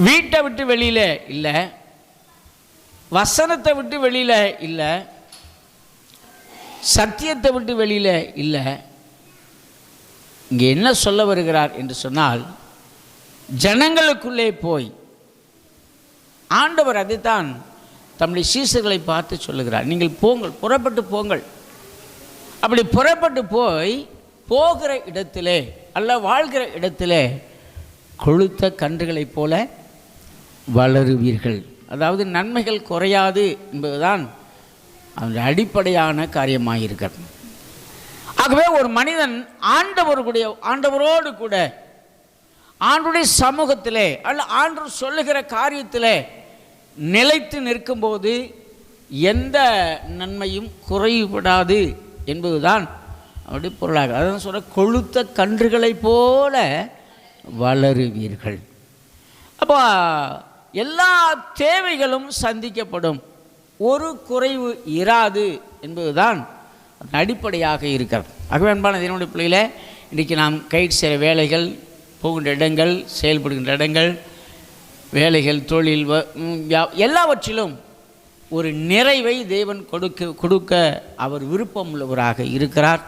வீட்டை விட்டு வெளியில் இல்லை, வசனத்தை விட்டு வெளியில் இல்லை, சத்தியத்தை விட்டு வெளியில் இல்லை. இங்கே என்ன சொல்ல வருகிறார் என்று சொன்னால், ஜனங்களுக்குள்ளே போய் ஆண்டவர் அதைத்தான் தம்முடைய சீசர்களை பார்த்து சொல்லுகிறார். நீங்கள் போங்கள், புறப்பட்டு போங்கள். அப்படி புறப்பட்டு போய் போகிற இடத்திலே அல்ல வாழ்கிற இடத்திலே கொழுத்த கன்றுகளைப் போல வளருவீர்கள். அதாவது நன்மைகள் குறையாது என்பதுதான் அந்த அடிப்படையான காரியமாக இருக்கிறது. ஆகவே ஒரு மனிதன் ஆண்டவரோடு கூட ஆண்டவருடைய சமூகத்திலே அல்ல ஆண்டவர் சொல்லுகிற காரியத்திலே நிலைத்து நிற்கும்போது எந்த நன்மையும் குறைபடாது என்பதுதான் அவருடைய பொருளாக. அதான் சொல்ற, கொழுத்த கன்றுகளைப் போல வளருவீர்கள். அப்போ எல்லா தேவைகளும் சந்திக்கப்படும், ஒரு குறைவு இராது என்பதுதான் அடிப்படையாக இருக்கிறது. ஆகவே அன்பான என்னுடைய பிள்ளைகளே, இன்றைக்கி நாம் கைட் செய்கிற வேலைகள், போகின்ற இடங்கள், செயல்படுகின்ற இடங்கள், வேலைகள், தொழில், எல்லாவற்றிலும் ஒரு நிறைவை தேவன் கொடுக்க அவர் விருப்பம் உள்ளவராக இருக்கிறார்.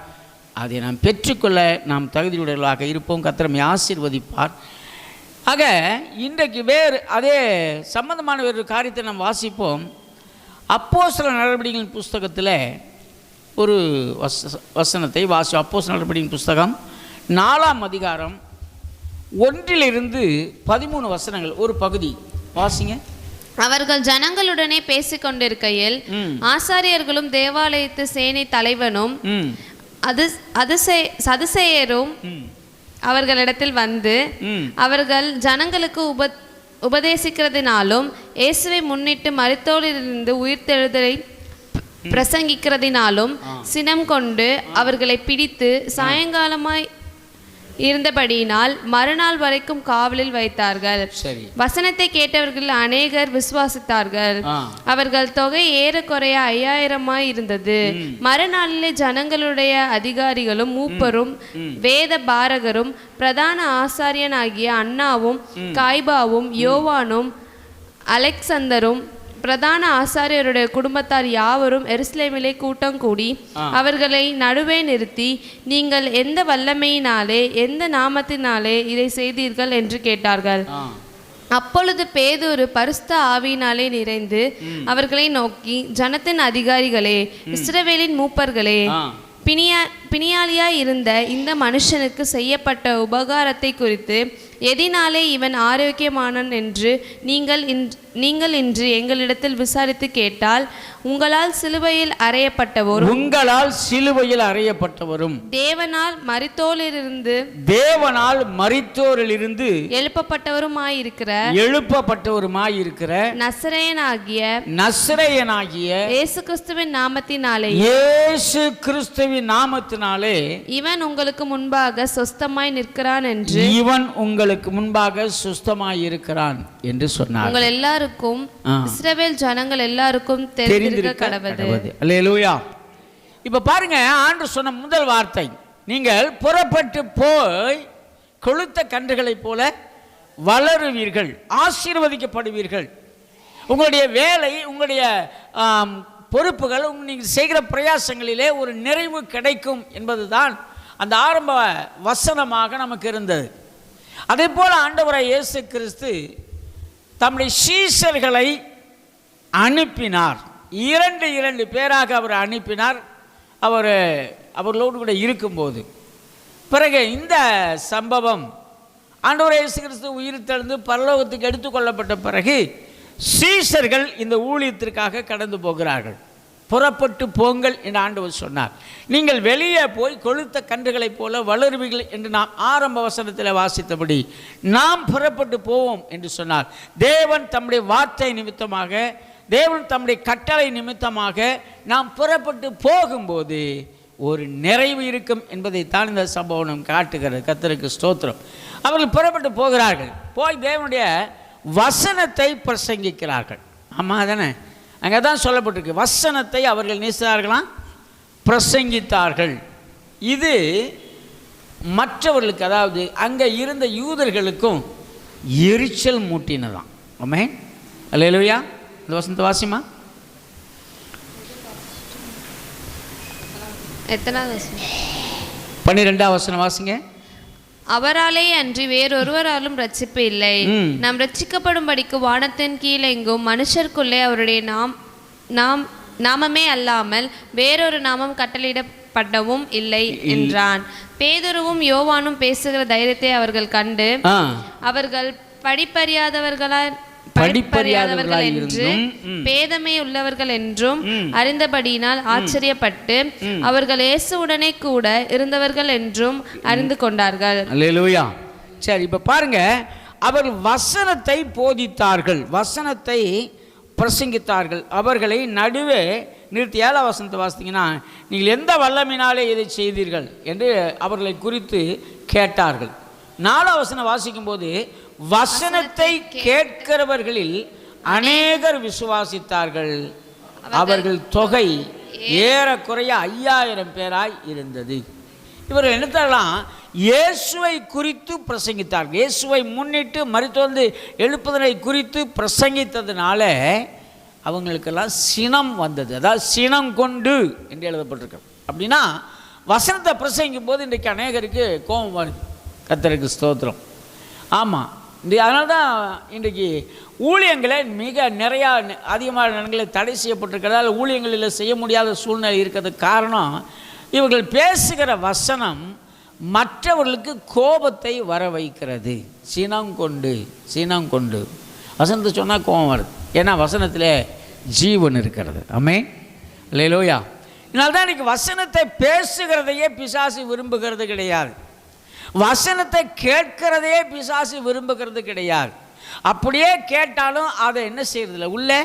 அதை நாம் பெற்றுக்கொள்ள நாம் தகுதியுடையவர்களாக இருப்போம். கர்த்தர் நம்மை ஆசீர்வதிப்பார். ஆக இன்றைக்கு அதே சம்பந்தமான வேறு காரியத்தை நாம் வாசிப்போம். அப்போஸ்தலர் நடவடிக்கைகளின் புஸ்தகத்தில் ஒரு வசனத்தை அப்போஸ்தலர் நடவடிக்கைகளின் புஸ்தகம் 4ஆம் அதிகாரம் 1-13 வசனங்கள் ஒரு பகுதி வாசிங்க. அவர்கள் ஜனங்களுடனே பேசிக்கொண்டிருக்கையில் ஆசாரியர்களும் தேவாலயத்து சேனை தலைவனும் சதுசேயரும் அவர்களிடத்தில் வந்து அவர்கள் ஜனங்களுக்கு உபதேசிக்கிறதினாலும் இயேசுவை முன்னிட்டு மரித்தோரிலிருந்து உயிர்த்தெழுதலை பிரசங்கிக்கிறதினாலும் சினம் கொண்டு அவர்களை பிடித்து சாயங்காலமாய் இருந்தபடியினால் மறுநாள் வரைக்கும் காவலில் வைத்தார்கள். வசனத்தை கேட்டவர்கள் அநேகர் விசுவாசித்தார்கள். அவர்கள் தொகை ஏறக்குறைய 5000 இருந்தது. மறுநாளிலே ஜனங்களுடைய அதிகாரிகளும் மூப்பரும் வேத பாரகரும் பிரதான ஆசாரியனாகிய அன்னாவும் காய்பாவும் யோவானும் அலெக்சந்தரும் பிரதான ஆசாரியருடைய குடும்பத்தார் யாவரும் எருசலேமிலே கூட்டம் கூடி அவர்களை நடுவே நிறுத்தி, நீங்கள் எந்த வல்லமையினாலே எந்த நாமத்தினாலே இதை செய்தீர்கள் என்று கேட்டார்கள். அப்பொழுது பேதுரு பரிசுத்த ஆவியினாலே நிறைந்து அவர்களை நோக்கி, ஜனத்தின் அதிகாரிகளே, இஸ்ரவேலின் மூப்பர்களே, பிணியாளியாய் இருந்த இந்த மனுஷனுக்கு செய்யப்பட்ட உபகாரத்தை குறித்து எதினாலே இவன் ஆரோக்கியமானான் என்று நீங்கள் இன்று எங்களிடத்தில் விசாரித்து கேட்டால், உங்களால் சிலுவையில் அறையப்பட்டவரும் தேவனால் மரித்தோரிலிருந்து எழுப்பப்பட்டவருமாயிருக்கிற நசரேயனாகிய இயேசு கிறிஸ்துவின் நாமத்தினாலே இவன் உங்களுக்கு முன்பாக சொஸ்தமாய் நிற்கிறான் என்று என்று சொன்னார். உங்கள் எல்லாருக்கும், இஸ்ரவேல் ஜனங்கள் எல்லாருக்கும் தெரிந்திருக்க கடவது. அல்லேலூயா. இப்ப பாருங்க, ஆண்டவர் சொன்ன முதல் வார்த்தை, நீங்கள் புறப்பட்டு போய் கொழுத்த கன்றுகளைப் போல வளருவீர்கள், ஆசீர்வதிக்கப்படுவீர்கள். உங்களுடைய வேலை, உங்களுடைய பொறுப்புகள், நீங்கள் செய்கிற பிரயாசங்களிலே ஒரு நிறைவு கிடைக்கும் என்பதுதான் அந்த ஆரம்ப வசனமாக நமக்கு இருந்தது. அதே போல ஆண்டவராகிய இயேசு கிறிஸ்து தம்முடைய சீஷர்களை அனுப்பினார். 2 பேராக அவர் அனுப்பினார். அவர்களோடு கூட இருக்கும்போது பிறகு இந்த சம்பவம், ஆண்டவராகிய இயேசு கிறிஸ்து உயிர்த்தெழுந்து பரலோகத்துக்கு எடுத்துக்கொள்ளப்பட்ட பிறகு சீஷர்கள் இந்த ஊழியத்திற்காக கடந்து போகிறார்கள். புறப்பட்டு போங்கள் என்று ஆண்டவர் சொன்னார். நீங்கள் வெளியே போய் கொழுத்த கன்றுகளைப் போல வளருவீர்கள் என்று நாம் ஆரம்ப வசனத்தில் வாசித்தபடி நாம் புறப்பட்டு போவோம் என்று சொன்னார். தேவன் தம்முடைய வார்த்தை நிமித்தமாக, தேவன் தம்முடைய கட்டளை நிமித்தமாக நாம் புறப்பட்டு போகும்போது ஒரு நிறைவு இருக்கும் என்பதைத்தான் இந்த சம்பவம் காட்டுகிறது. கர்த்தருக்கு ஸ்தோத்திரம். அவர்கள் புறப்பட்டு போகிறார்கள். போய் தேவனுடைய வசனத்தை பிரசங்கிக்கிறார்கள். ஆமாம் தானே, அங்கே தான் சொல்லப்பட்டிருக்கு, வசனத்தை அவர்கள் நேசித்தார்களாம், பிரசங்கித்தார்கள். இது மற்றவர்களுக்கு, அதாவது அங்கே இருந்த யூதர்களுக்கும் எரிச்சல் மூட்டினதான். ஆமென். அல்லேலூயா. இந்த வசனத்தை வாசிமா. எத்தனாவது வசனம்? 12வது வசனம் வாசிங்க. அவராலே அன்றி வேறொருவராலும் ரட்சிப்பு இல்லை. நாம் ரட்சிக்கப்படும்படிக்கு வானத்தின் கீழெங்கும் மனுஷருக்குள்ளே அவருடைய நாமமே அல்லாமல் வேறொரு நாமம் கட்டளையிடப்படவும் இல்லை என்றான். பேதுருவும் யோவானும் பேசுகிற தைரியத்தை அவர்கள் கண்டு அவர்கள் படிப்பறியாதவர்கள் என்றும் பேதமை உள்ளவர்கள் என்றும் அறிந்தபடியினால் ஆச்சரியப்பட்டு அவர்கள் இயேசுவுடனே கூட இருந்தவர்கள் என்றும் அறிந்து கொண்டார்கள். அல்லேலூயா. சரி, இப்ப பாருங்க, அவர்கள் வசனத்தை போதித்தார்கள், வசனத்தை பிரசங்கித்தார்கள். அவர்களை நடுவே நிறுத்தி 7வது வசனத்தை வாசித்தீங்கன்னா, நீங்கள் எந்த வல்லமையினாலே இதை செய்தீர்கள் என்று அவர்களை குறித்து கேட்டார்கள். 4வது வசனம் வாசிக்கும் போது, வசனத்தை கேட்கிறவர்களில் அநேகர் விசுவாசித்தார்கள், அவர்கள் தொகை ஏறக்குறைய 5000 பேராய் இருந்தது. இவர்கள் என்னத்தெல்லாம் இயேசுவை குறித்து பிரசங்கித்தார்கள். இயேசுவை முன்னிட்டு மரித்தோர்ந்து எழுப்புதலை குறித்து பிரசங்கித்ததுனால அவங்களுக்கெல்லாம் சினம் வந்தது. அதாவது சினம் கொண்டு என்று எழுதப்பட்டிருக்கு. அப்படின்னா வசனத்தை பிரசங்கிக்கும் போது இன்றைக்கு அநேகருக்கு கோபம் வருது. கர்த்தருக்கு ஸ்தோத்திரம். ஆமாம், அதனால தான் இன்றைக்கு ஊழியங்களை மிக நிறையா அதிகமான இடங்களை தடை செய்யப்பட்டிருக்கிறதால் ஊழியங்களில் செய்ய முடியாத சூழ்நிலை இருக்கிறதுக்கு காரணம், இவர்கள் பேசுகிற வசனம் மற்றவர்களுக்கு கோபத்தை வர வைக்கிறது. சினம் கொண்டு வசனத்தை சொன்னால் கோபம் வருது. ஏன்னா வசனத்தில் ஜீவன் இருக்கிறது. ஆமென். அல்லேலூயா. இதனால தான் இன்றைக்கி வசனத்தை பேசுகிறதையே பிசாசு விரும்புகிறது கிடையாது. வசனத்தை கேட்கிறதையே பிசாசு விரும்புகிறது கிடையாது. அப்படியே கேட்டாலும் அதை என்ன செய்யறதில்லை, உள்ளே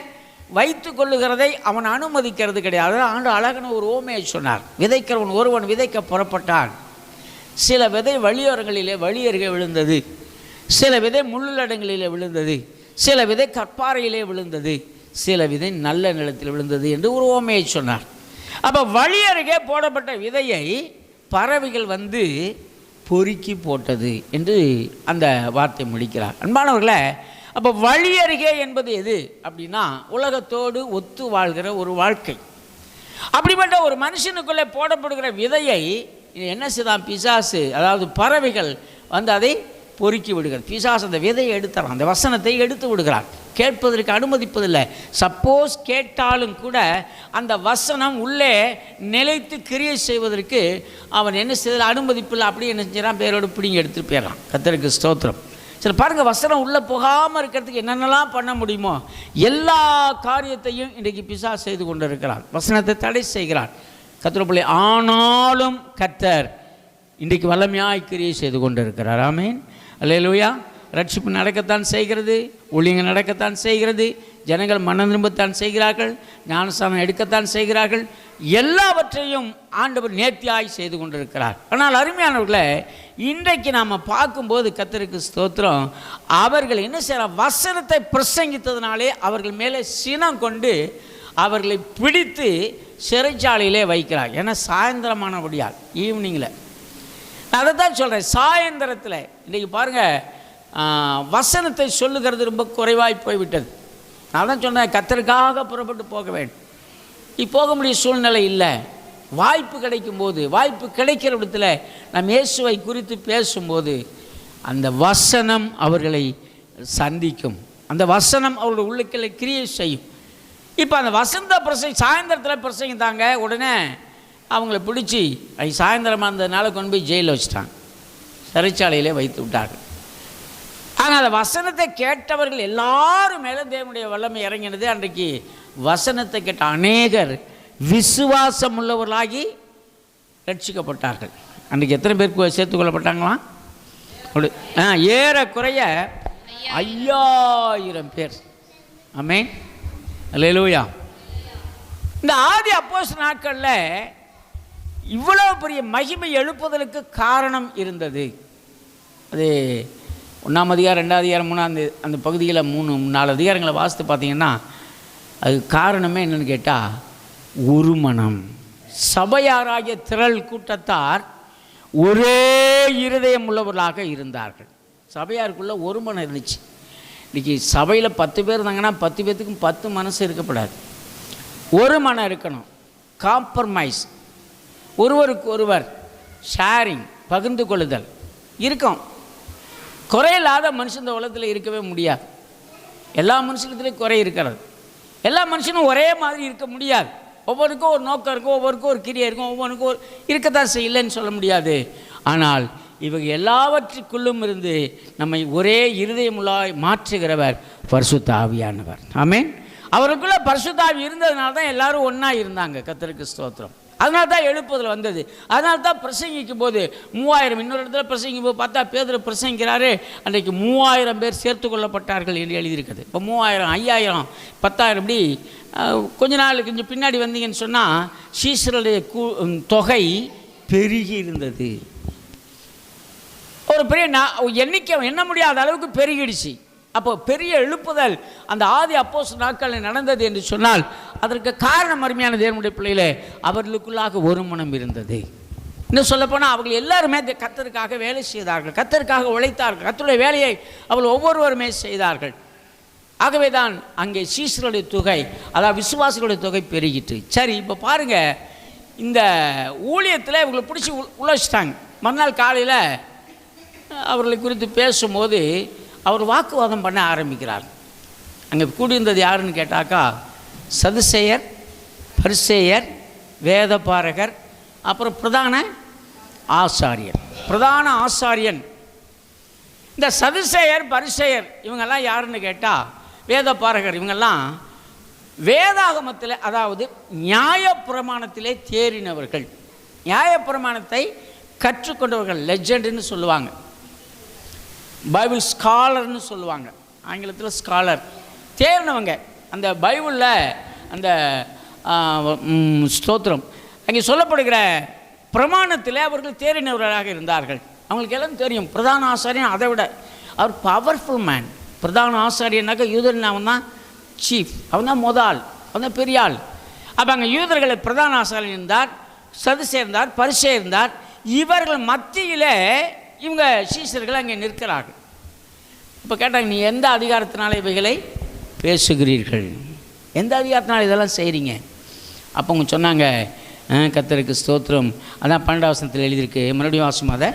வைத்து கொள்ளுகிறதை அவன் அனுமதிக்கிறது கிடையாது. ஆண்டு அழகான ஒரு ஓமையை சொன்னார். விதைக்கிறவன் ஒருவன் விதைக்க புறப்பட்டான். சில விதை வழியோரங்களிலே வழியருகே விழுந்தது, சில விதை முள்ளுலடங்களிலே விழுந்தது, சில விதை கற்பாறையிலே விழுந்தது, சில விதை நல்ல நிலத்தில் விழுந்தது என்று ஒரு ஓமையை சொன்னார். அப்போ வழியருகே போடப்பட்ட விதையை பறவைகள் வந்து பொறுக்கி போட்டது என்று அந்த வார்த்தை முடிக்கிறார். அன்பானவர்களே, அப்போ வழியருகே என்பது எது அப்படின்னா உலகத்தோடு ஒத்து வாழ்கிற ஒரு வாழ்க்கை. அப்படிப்பட்ட ஒரு மனுஷனுக்குள்ளே போடப்படுகிற விதையை என்ன செய்தான் பிசாசு, அதாவது பறவைகள் வந்து அதை பொறுக்கி விடுகிறார். பிசாசு அந்த விதையை எடுத்துறான், அந்த வசனத்தை எடுத்து விடுகிறார். கேட்பதற்கு அனுமதிப்பதில்லை. சப்போஸ் கேட்டாலும் கூட அந்த வசனம் உள்ளே நிலைத்து கிரியை செய்வதற்கு அவன் என்ன செய்தல் அனுமதிப்பில்லை. அப்படி என்ன செஞ்சான், பேரோடு பிடிங்கி எடுத்துகிட்டு போயிடறான். கர்த்தருக்கு ஸ்தோத்திரம். சரி பாருங்கள், வசனம் உள்ளே போகாமல் இருக்கிறதுக்கு என்னென்னலாம் பண்ண முடியுமோ எல்லா காரியத்தையும் இன்றைக்கு பிசாசு செய்து கொண்டு இருக்கிறான். வசனத்தை தடை செய்கிறான். கர்த்தருடைய பிள்ளை, ஆனாலும் கர்த்தர் இன்றைக்கு வல்லமையாய் கிரியை செய்து கொண்டு இருக்கிறார். ஆமென். அல்லேலூயா. ரட்சிப்பு நடக்கத்தான் செய்கிறது, ஊழியங்கள் நடக்கத்தான் செய்கிறது, ஜனங்கள் மனம் திரும்பத்தான் செய்கிறார்கள், ஞானஸ்தானம் எடுக்கத்தான் செய்கிறார்கள். எல்லாவற்றையும் ஆண்டவர் நேர்த்தியாய் செய்து கொண்டிருக்கிறார். ஆனால் அருமையானவர்களே, இன்றைக்கு நாம் பார்க்கும்போது கர்த்தருக்கு ஸ்தோத்திரம், அவர்கள் என்ன செய்கிறார், வசனத்தை பிரசங்கித்ததுனாலே அவர்கள் மேலே சினம் கொண்டு அவர்களை பிடித்து சிறைச்சாலையிலே வைக்கிறார். ஏன்னா சாயந்தரமானபடியால் ஈவினிங்கில் நான் அதை தான் சொல்கிறேன். சாயந்தரத்தில் இன்றைக்கி பாருங்கள், வசனத்தை சொல்லுகிறது ரொம்ப குறைவாய் போய்விட்டது. நான் தான் சொன்னேன், கர்த்தருக்காக புறப்பட்டு போக வேண்டும். போக முடிய சூழ்நிலை இல்லை. வாய்ப்பு கிடைக்கும்போது, வாய்ப்பு கிடைக்கிற இடத்துல நாம் இயேசுவை குறித்து பேசும்போது அந்த வசனம் அவர்களை சந்திக்கும், அந்த வசனம் அவருடைய உள்ளுக்களை கிரியை செய்யும். இப்போ அந்த வசந்த சாயந்தரத்தில் பிரசங்கித்தாங்க, உடனே அவங்கள பிடிச்சி சாயந்தரமாக இருந்ததுனால கொண்டு போய் ஜெயிலில் வச்சுட்டாங்க, சிறைச்சாலையிலே வைத்து விட்டார்கள். ஆனால் அந்த வசனத்தை கேட்டவர்கள் எல்லாரும் மேலே தேவனுடைய வல்லமை இறங்கினது. அன்றைக்கு வசனத்தை கேட்ட அநேகர் விசுவாசம் உள்ளவர்களாகி ரட்சிக்கப்பட்டார்கள். அன்றைக்கு எத்தனை பேருக்கு சேர்த்துக்கொள்ளப்பட்டாங்களாம்? ஏறக்குறைய 5000 பேர். ஆமென். அல்லேலூயா. இந்த ஆதி அப்போஸ்தலர் நாட்களில் இவ்வளவு பெரிய மகிமை எழுப்புதலுக்கு காரணம் இருந்தது. அது 1ஆம் அதிகாரம் 2ஆம் அதிகாரம் 3ஆம் அந்த பகுதியில் 3-4 அதிகாரங்களை வாசித்து பார்த்தீங்கன்னா அது காரணமே என்னென்னு கேட்டால் ஒரு மனம். சபையாராகிய திரள் கூட்டத்தார் ஒரே இருதயம் உள்ளவர்களாக இருந்தார்கள். சபையாருக்குள்ளே ஒரு மனம் இருந்துச்சு. இன்றைக்கி சபையில் 10 பேர் இருந்தாங்கன்னா 10 பேர்த்துக்கும் 10 மனசு இருக்கப்படாது. ஒரு மனம் இருக்கணும். காம்ப்ரமைஸ், ஒருவருக்கு ஒருவர் ஷேரிங், பகிர்ந்து கொள்ளுதல் இருக்கும். குறையில்லாத மனுஷன் இந்த உலகத்தில் இருக்கவே முடியாது. எல்லா மனுஷனத்துலேயும் குறை இருக்கிறது. எல்லா மனுஷனும் ஒரே மாதிரி இருக்க முடியாது. ஒவ்வொருக்கும் ஒரு நோக்கம் இருக்கும், ஒவ்வொருக்கும் ஒரு கிரியை இருக்கும், ஒவ்வொருக்கும் ஒரு இருக்கத்தான் செய்யலைன்னு சொல்ல முடியாது. ஆனால் இவங்க எல்லாவற்றுக்குள்ளும் இருந்து நம்மை ஒரே இருதயமுள்ளாய் மாற்றுகிறவர் பரிசுத்த ஆவியானவர். ஆமென். அவருக்குள்ள பரிசுத்த ஆவி இருந்ததுனால தான் எல்லாரும் ஒன்றா இருந்தாங்க. கர்த்தருக்கு ஸ்தோத்திரம். அதனால தான் எழுப்புதல் வந்தது. அதனால தான் பிரசங்கிக்கும் போது 3000, இன்னொரு இடத்துல பிரசங்கிக்கும் போது பார்த்தா பேதுரு பிரசங்கிக்கிறாரு, அன்றைக்கு 3000 பேர் சேர்த்து கொள்ளப்பட்டார்கள் என்று எழுதியிருக்குது. இப்போ 3000, 5000, 10,000 இப்படி கொஞ்ச நாள் கொஞ்சம் பின்னாடி வந்தீங்கன்னு சொன்னால் சீசருடைய தொகை பெருகி இருந்தது. ஒரு பெரிய எண்ணிக்கை எண்ண முடியாத அளவுக்கு பெருகிடுச்சு. அப்போ பெரிய எழுப்புதல் அந்த ஆதி அப்போஸ்தலர் நாட்களில் நடந்தது என்று சொன்னால் அதற்கு காரணம் அருமையான தேவனுடைய பிள்ளைகளே, அவர்களுக்குள்ளாக ஒரு மனம் இருந்தது. இன்னும் சொல்லப்போனால் அவர்கள் எல்லாருமே கர்த்தருக்காக வேலை செய்தார்கள், கர்த்தருக்காக உழைத்தார்கள், கர்த்தருடைய வேலையை அவர்கள் ஒவ்வொருவருமே செய்தார்கள். ஆகவே தான் அங்கே சீசருடைய தொகை, அதாவது விசுவாசிகளுடைய தொகை பெருகிட்டு. சரி, இப்போ பாருங்கள், இந்த ஊழியத்தில் இவங்களை பிடிச்சி உழைச்சிட்டாங்க. மறுநாள் காலையில் அவர்களை குறித்து பேசும்போது அவர் வாக்குவாதம் பண்ண ஆரம்பிக்கிறார். அங்கே கூடியிருந்தது யாருன்னு கேட்டாக்கா, சதுசேயர், பரிசேயர், வேதபாரகர், அப்புறம் பிரதான ஆசாரியர். பிரதான ஆசாரியன் இந்த சதுசேயர், பரிசேயர் இவங்கெல்லாம் யாருன்னு கேட்டால் வேதபாரகர். இவங்கெல்லாம் வேதாகமத்தில், அதாவது நியாயப்பிரமாணத்திலே தேறினவர்கள், நியாயப்பிரமாணத்தை கற்றுக்கொண்டவர்கள், லெஜெண்டுன்னு சொல்லுவாங்க. பைபிள் ஸ்காலர்னு சொல்லுவாங்க, ஆங்கிலத்தில் ஸ்காலர். தேர்னவங்க அந்த பைபிளில் அந்த ஸ்தோத்திரம் அங்கே சொல்லப்படுகிற பிரமாணத்தில் அவர்கள் தேறினவர்களாக இருந்தார்கள். அவங்களுக்கு எல்லாம் தெரியும். பிரதான ஆசாரியன் அதை விட அவர் பவர்ஃபுல் மேன். பிரதான ஆசாரியனாக்க யூதன் அவன் தான் சீஃப், அவன் தான் முதல், அவன் தான் பெரிய ஆள். அப்போ அங்கே யூதர்களை பிரதான ஆசாரியன் இருந்தார், சதுசேயர் இருந்தார், பரிசேயர் இருந்தார். இவர்கள் மத்தியில் இவங்க சீஷர்கள் அங்கே நிற்கிறார்கள். இப்போ கேட்டாங்க, நீ எந்த அதிகாரத்தினால இவைகளை பேசுகிறீர்கள், எந்த அதிகாரத்தினால இதெல்லாம் செய்கிறீங்க? அப்போ அவங்க சொன்னாங்க, கர்த்தருக்கு ஸ்தோத்திரம், அதான் 12 வசனத்தில் எழுதியிருக்கு. மறுபடியும் வாசம் அதை.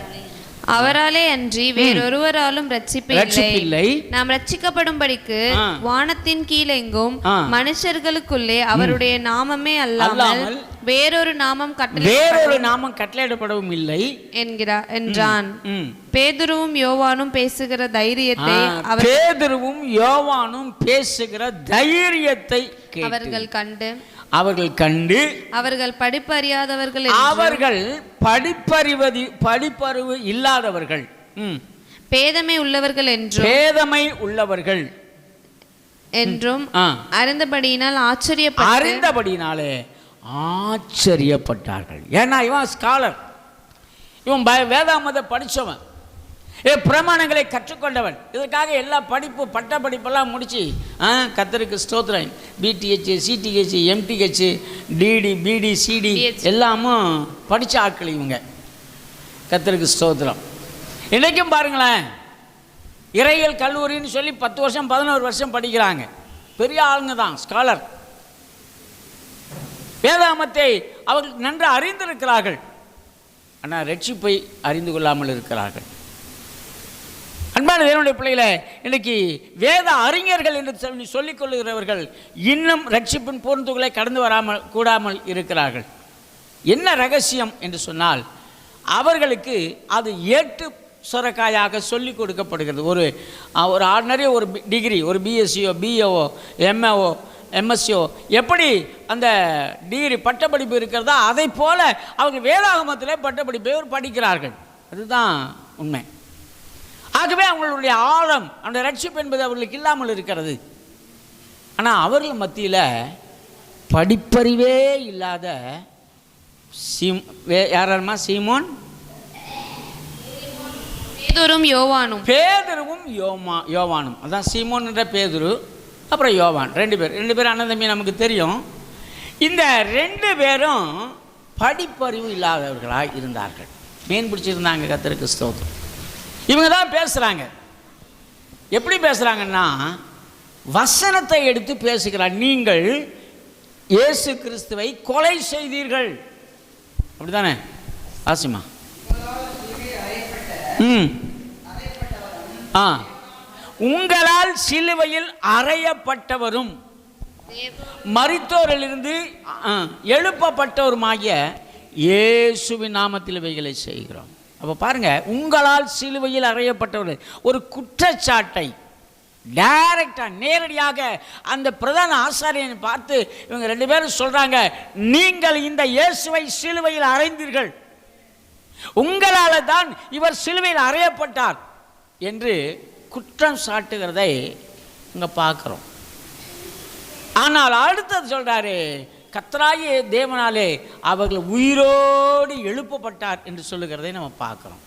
அவராலே அன்றி வேறொருவராலும் ரட்சிப்பில்லை. நாம் ரட்சிக்கப்படும்படிக்கு வானத்தின் கீழெங்கும் மனுஷர்களுக்குள்ளே அவருடைய நாமமே அல்லாமல் வேறொரு நாமம் கட்டளையிடப்படவும் இல்லை என்றான். பேதுருவும் யோவானும் பேசுகிற தைரியத்தை அவர்கள் கண்டு அவர்கள் படிப்பறிவு இல்லாதவர்கள், பேதமை உள்ளவர்கள் என்றும் அறிந்தபடியினாலே ஆச்சரியப்பட்டார்கள். ஏன்னா இவன் ஸ்காலர், இவன் வேதாமத்தை படித்தவன், பிரமாணங்களை கற்றுக்கொண்டவன். இதற்காக எல்லா படிப்பு பட்ட படிப்பெல்லாம் முடித்து கர்த்தருக்கு ஸ்தோத்திரம், பிடிஹெச், சிடிஹெச், எம்டிஹெச், டிடி, பிடி, சிடி எல்லாமும் படித்த ஆட்கள் இவங்க. கர்த்தருக்கு ஸ்தோத்திரம். இன்றைக்கும் பாருங்களேன், இறையியல் கல்லூரின்னு சொல்லி 10 வருஷம் 11 வருஷம் படிக்கிறாங்க. பெரிய ஆளுங்க தான், ஸ்காலர். வேதாமத்தை அவர்கள் நன்கு அறிந்திருக்கிறார்கள், ஆனால் ரட்சிப்பை அறிந்து கொள்ளாமல் இருக்கிறார்கள். அன்பான தேவனுடைய பிள்ளைகளே, இன்னைக்கு வேத அறிஞர்கள் என்று சொல்லிக் கொள்ளுகிறவர்கள் இன்னும் ரட்சிப்பின் பொருந்துகளை கடந்து கூடாமல் இருக்கிறார்கள். என்ன ரகசியம் என்று சொன்னால், அவர்களுக்கு அது ஏட்டு சுரக்காயாக சொல்லிக் கொடுக்கப்படுகிறது. ஒரு ஆர்டினரி ஒரு டிகிரி, ஒரு பிஎஸ்சியோ, பிஏஓ, எம்ஏஓ, எம்எஸ்சியோ எப்படி அந்த டிகிரி பட்டப்படிப்பு இருக்கிறதா, அதை போல அவங்க வேதாகமத்தில் பட்டப்படிப்பை படிக்கிறார்கள். அதுதான் உண்மை. ஆகவே அவங்களுடைய ஆழம், அந்த ரட்சிப்பு என்பது அவர்களுக்கு இல்லாமல் இருக்கிறது. ஆனால் அவர்கள் மத்தியில் படிப்பறிவே இல்லாத யாரம்மா, சீமோன், பேதுருவும் யோவானும். அதான் சீமோன் என்ற பேதுரு, அப்புறம் யோவான், 2 பேர் அண்ணன் தம்பி, நமக்கு தெரியும். இந்த 2 பேரும் படிப்பறிவு இல்லாதவர்களாக இருந்தார்கள். மீன் பிடிச்சிருந்தாங்க. கர்த்தருக்கு ஸ்தோத்திரம். இவங்க தான் பேசுகிறாங்க. எப்படி பேசுகிறாங்கன்னா வசனத்தை எடுத்து பேசுகிறார். நீங்கள் இயேசு கிறிஸ்துவை கொலை செய்தீர்கள், அப்படிதானே ஆசிமா? உங்களால் சிலுவையில் அறையப்பட்டவரும் மரித்தோரிலிருந்து எழுப்பப்பட்டவருமாகிய இயேசுவின் நாமத்தில் இவைகளை செய்கிறோம். அப்போ பாருங்க, உங்களால் சிலுவையில் அறையப்பட்டவர் ஒரு குற்றச்சாட்டை டைரக்டாக நேரடியாக அந்த பிரதான ஆசாரியனை பார்த்து இவங்க 2 பேரும் சொல்றாங்க, நீங்கள் இந்த இயேசுவை சிலுவையில் அறைந்தீர்கள், உங்களால் தான் இவர் சிலுவையில் அறையப்பட்டார் என்று குற்றம் சாட்டுகிறதை இங்கே பார்க்குறோம். ஆனால் அடுத்தது சொல்றாரு, கர்த்தராகிய தேவனாலே அவர்கள் உயிரோடு எழுப்பப்பட்டார் என்று சொல்லுகிறதை நம்ம பார்க்குறோம்.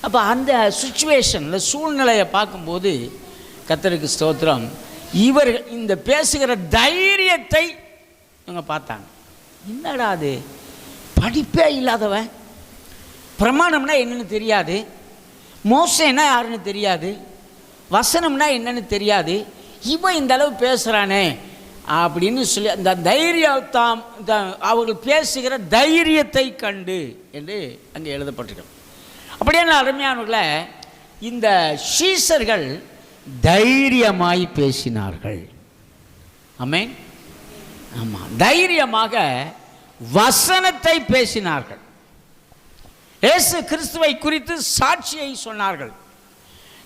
அப்போ அந்த சுச்சுவேஷன், இந்த சூழ்நிலையை பார்க்கும்போது கர்த்தருக்கு ஸ்தோத்திரம், இவர்கள் இந்த பேசுகிற தைரியத்தை இவங்க பார்த்தாங்க. என்னடா அது, படிப்பே இல்லாதவன், பிரமாணம்னா என்னன்னு தெரியாது, மோசைன்னா யாருன்னு தெரியாது, வசனம்னா என்னன்னு தெரியாது, இவன் இந்த அளவு பேசுகிறானே அப்படின்னு சொல்லி அந்த தைரியத்தாம் அவர்கள் பேசுகிற தைரியத்தை கண்டு என்று அங்கே எழுதப்பட்டிருக்கிறது. அப்படியான அருமையானவர்களே, இந்த சீஷர்கள் தைரியமாய் பேசினார்கள். ஆமென். ஆமாம், தைரியமாக வசனத்தை பேசினார்கள். இயேசு கிறிஸ்துவை குறித்து சாட்சியை சொன்னார்கள்.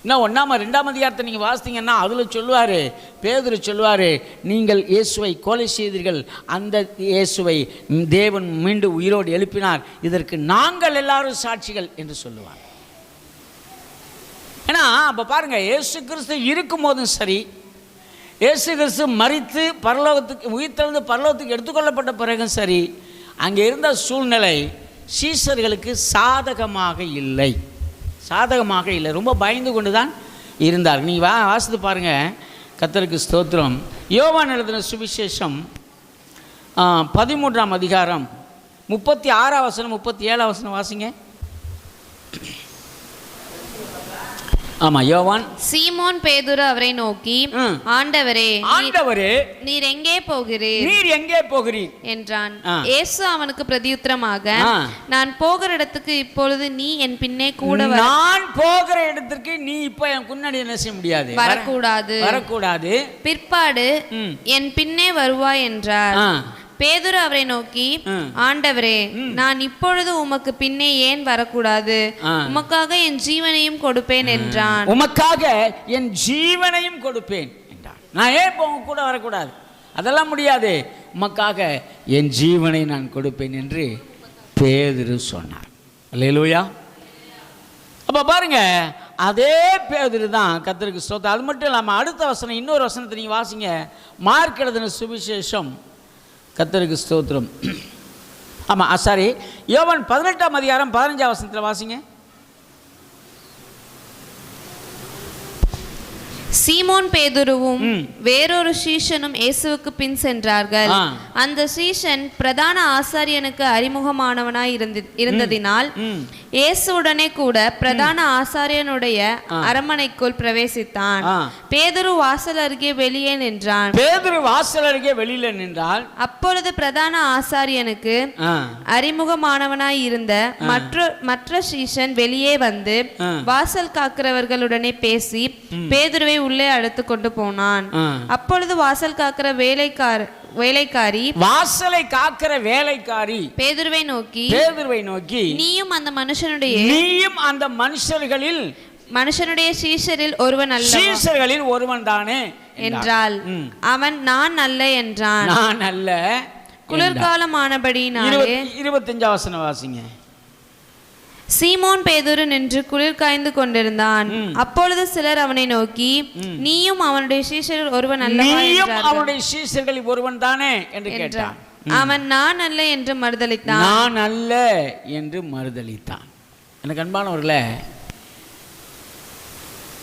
இன்னும் 1ஆம் 2ஆம் அதிகாரத்தை நீங்கள் வாசித்தீங்கன்னா அதில் சொல்லுவார், பேதுரு சொல்லுவார், நீங்கள் இயேசுவை கொலை செய்தீர்கள், அந்த இயேசுவை தேவன் மீண்டும் உயிரோடு எழுப்பினார், இதற்கு நாங்கள் எல்லாரும் சாட்சிகள் என்று சொல்லுவார். ஏன்னா அப்போ பாருங்கள், இயேசு கிறிஸ்து இருக்கும் போதும் சரி, இயேசு கிறிஸ்து மரித்து பரலோகத்துக்கு உயிர்த்தெழுந்து பரலோகத்துக்கு எடுத்துக்கொள்ளப்பட்ட பிறகும் சரி, அங்கே இருந்த சூழ்நிலை சீஷர்களுக்கு சாதகமாக இல்லை. ரொம்ப பயந்து கொண்டு தான் இருந்தார். நீங்கள் வாசித்து பாருங்கள், கர்த்தருக்கு ஸ்தோத்திரம். யோவான் எழுதின சுவிசேஷம் 13ஆம் அதிகாரம் 36ஆம் வசனம் 37ஆம் வசனம் வாசிங்க. ஆமாம், யோவான். சீமோன் பேதுரு அவரை நோக்கி, ஆண்டவரே, நீர் எங்கே போகிறீர் என்றான். இயேசு அவனுக்கு பிரதியுத்தரமாக, நான் போகிற இடத்துக்கு இப்பொழுது நீ என் பின்னே கூட நான் போகிற இடத்துக்கு நீ இப்ப என் முன்னாடி என்ன செய்ய முடியாது, வரக்கூடாது, பிற்பாடு என் பின்னே வருவாய் என்றார். பேதுரு அவரை நோக்கி, ஆண்டவரே, நான் இப்பொழுது உமக்கு பின்னே ஏன் வரக்கூடாது, உமக்காக என் ஜீவனையும் கொடுப்பேன் என்றான். உமக்காக என் ஜீவனையும் கொடுப்பேன் என்றான். நான் ஏன் உங்க கூட வரக்கூடாது, அதெல்லாம் முடியாது, உமக்காக என் ஜீவனை நான் கொடுப்பேன் என்று பேதுரு சொன்னார். அல்லேலூயா. அப்ப பாருங்க, அதே பேதுரு தான் கர்த்தருக்கு ஸ்தோத்திரம். அது மட்டும் இல்லாமல் அடுத்த வசனம், இன்னொரு வசனத்தை நீங்க வாசிங்க. மார்க் எழுதின சுவிசேஷம், கர்த்தருக்கு ஸ்தோத்திரம். ஆமாம், சாரி, யோவான் 18ஆம் அதிகாரம் 15ஆம் வசனத்தில் வாசிங்க. சீமோன் பேதுருவும் வேறொரு சீஷனும் இயேசுவுக்கு பின் சென்றார்கள். அந்த சீஷன் பிரதான ஆசாரியனுக்கு அறிமுகமானவனாய் இருந்ததினால் இயேசுவுடனே கூட பிரதான ஆசாரியனுடைய அரமனைக்குள் பிரவேசித்தான். பேதுரு வாசல் அருகே வெளியே நின்றான். அப்பொழுது பிரதான ஆசாரியனுக்கு அறிமுகமானவனாய் இருந்த மற்ற சீஷன் வெளியே வந்து வாசல் காக்கிறவர்களுடனே பேசி பேதுருவை உள்ளே அழைத்து கொண்டு போனான். அப்பொழுது வாசல் காக்கிற வேலைக்காரி பேதுருவை நோக்கி, நீயும் அந்த மனுஷனுடைய சீஷரில் ஒருவன் தானே என்றாள். அவன், நான் அல்ல என்றான். குளிர்காலமானபடியினாலே 25ஆம் வசனம் வாசிங்க. சீமோன் பேதுரு நின்று குளிர் காய்ந்து கொண்டிருந்தான். அப்பொழுது சிலர் அவனை நோக்கி, நீயும் அவனுடைய சீஷரில் ஒருவன் அல்லவா என்றார்கள். அவனுடைய சீஷர்களில் ஒருவன் தானே என்று கேட்டான். அவன், நான் அல்ல என்று மறுதலித்தான். எனக்கு அன்பானவர்களே,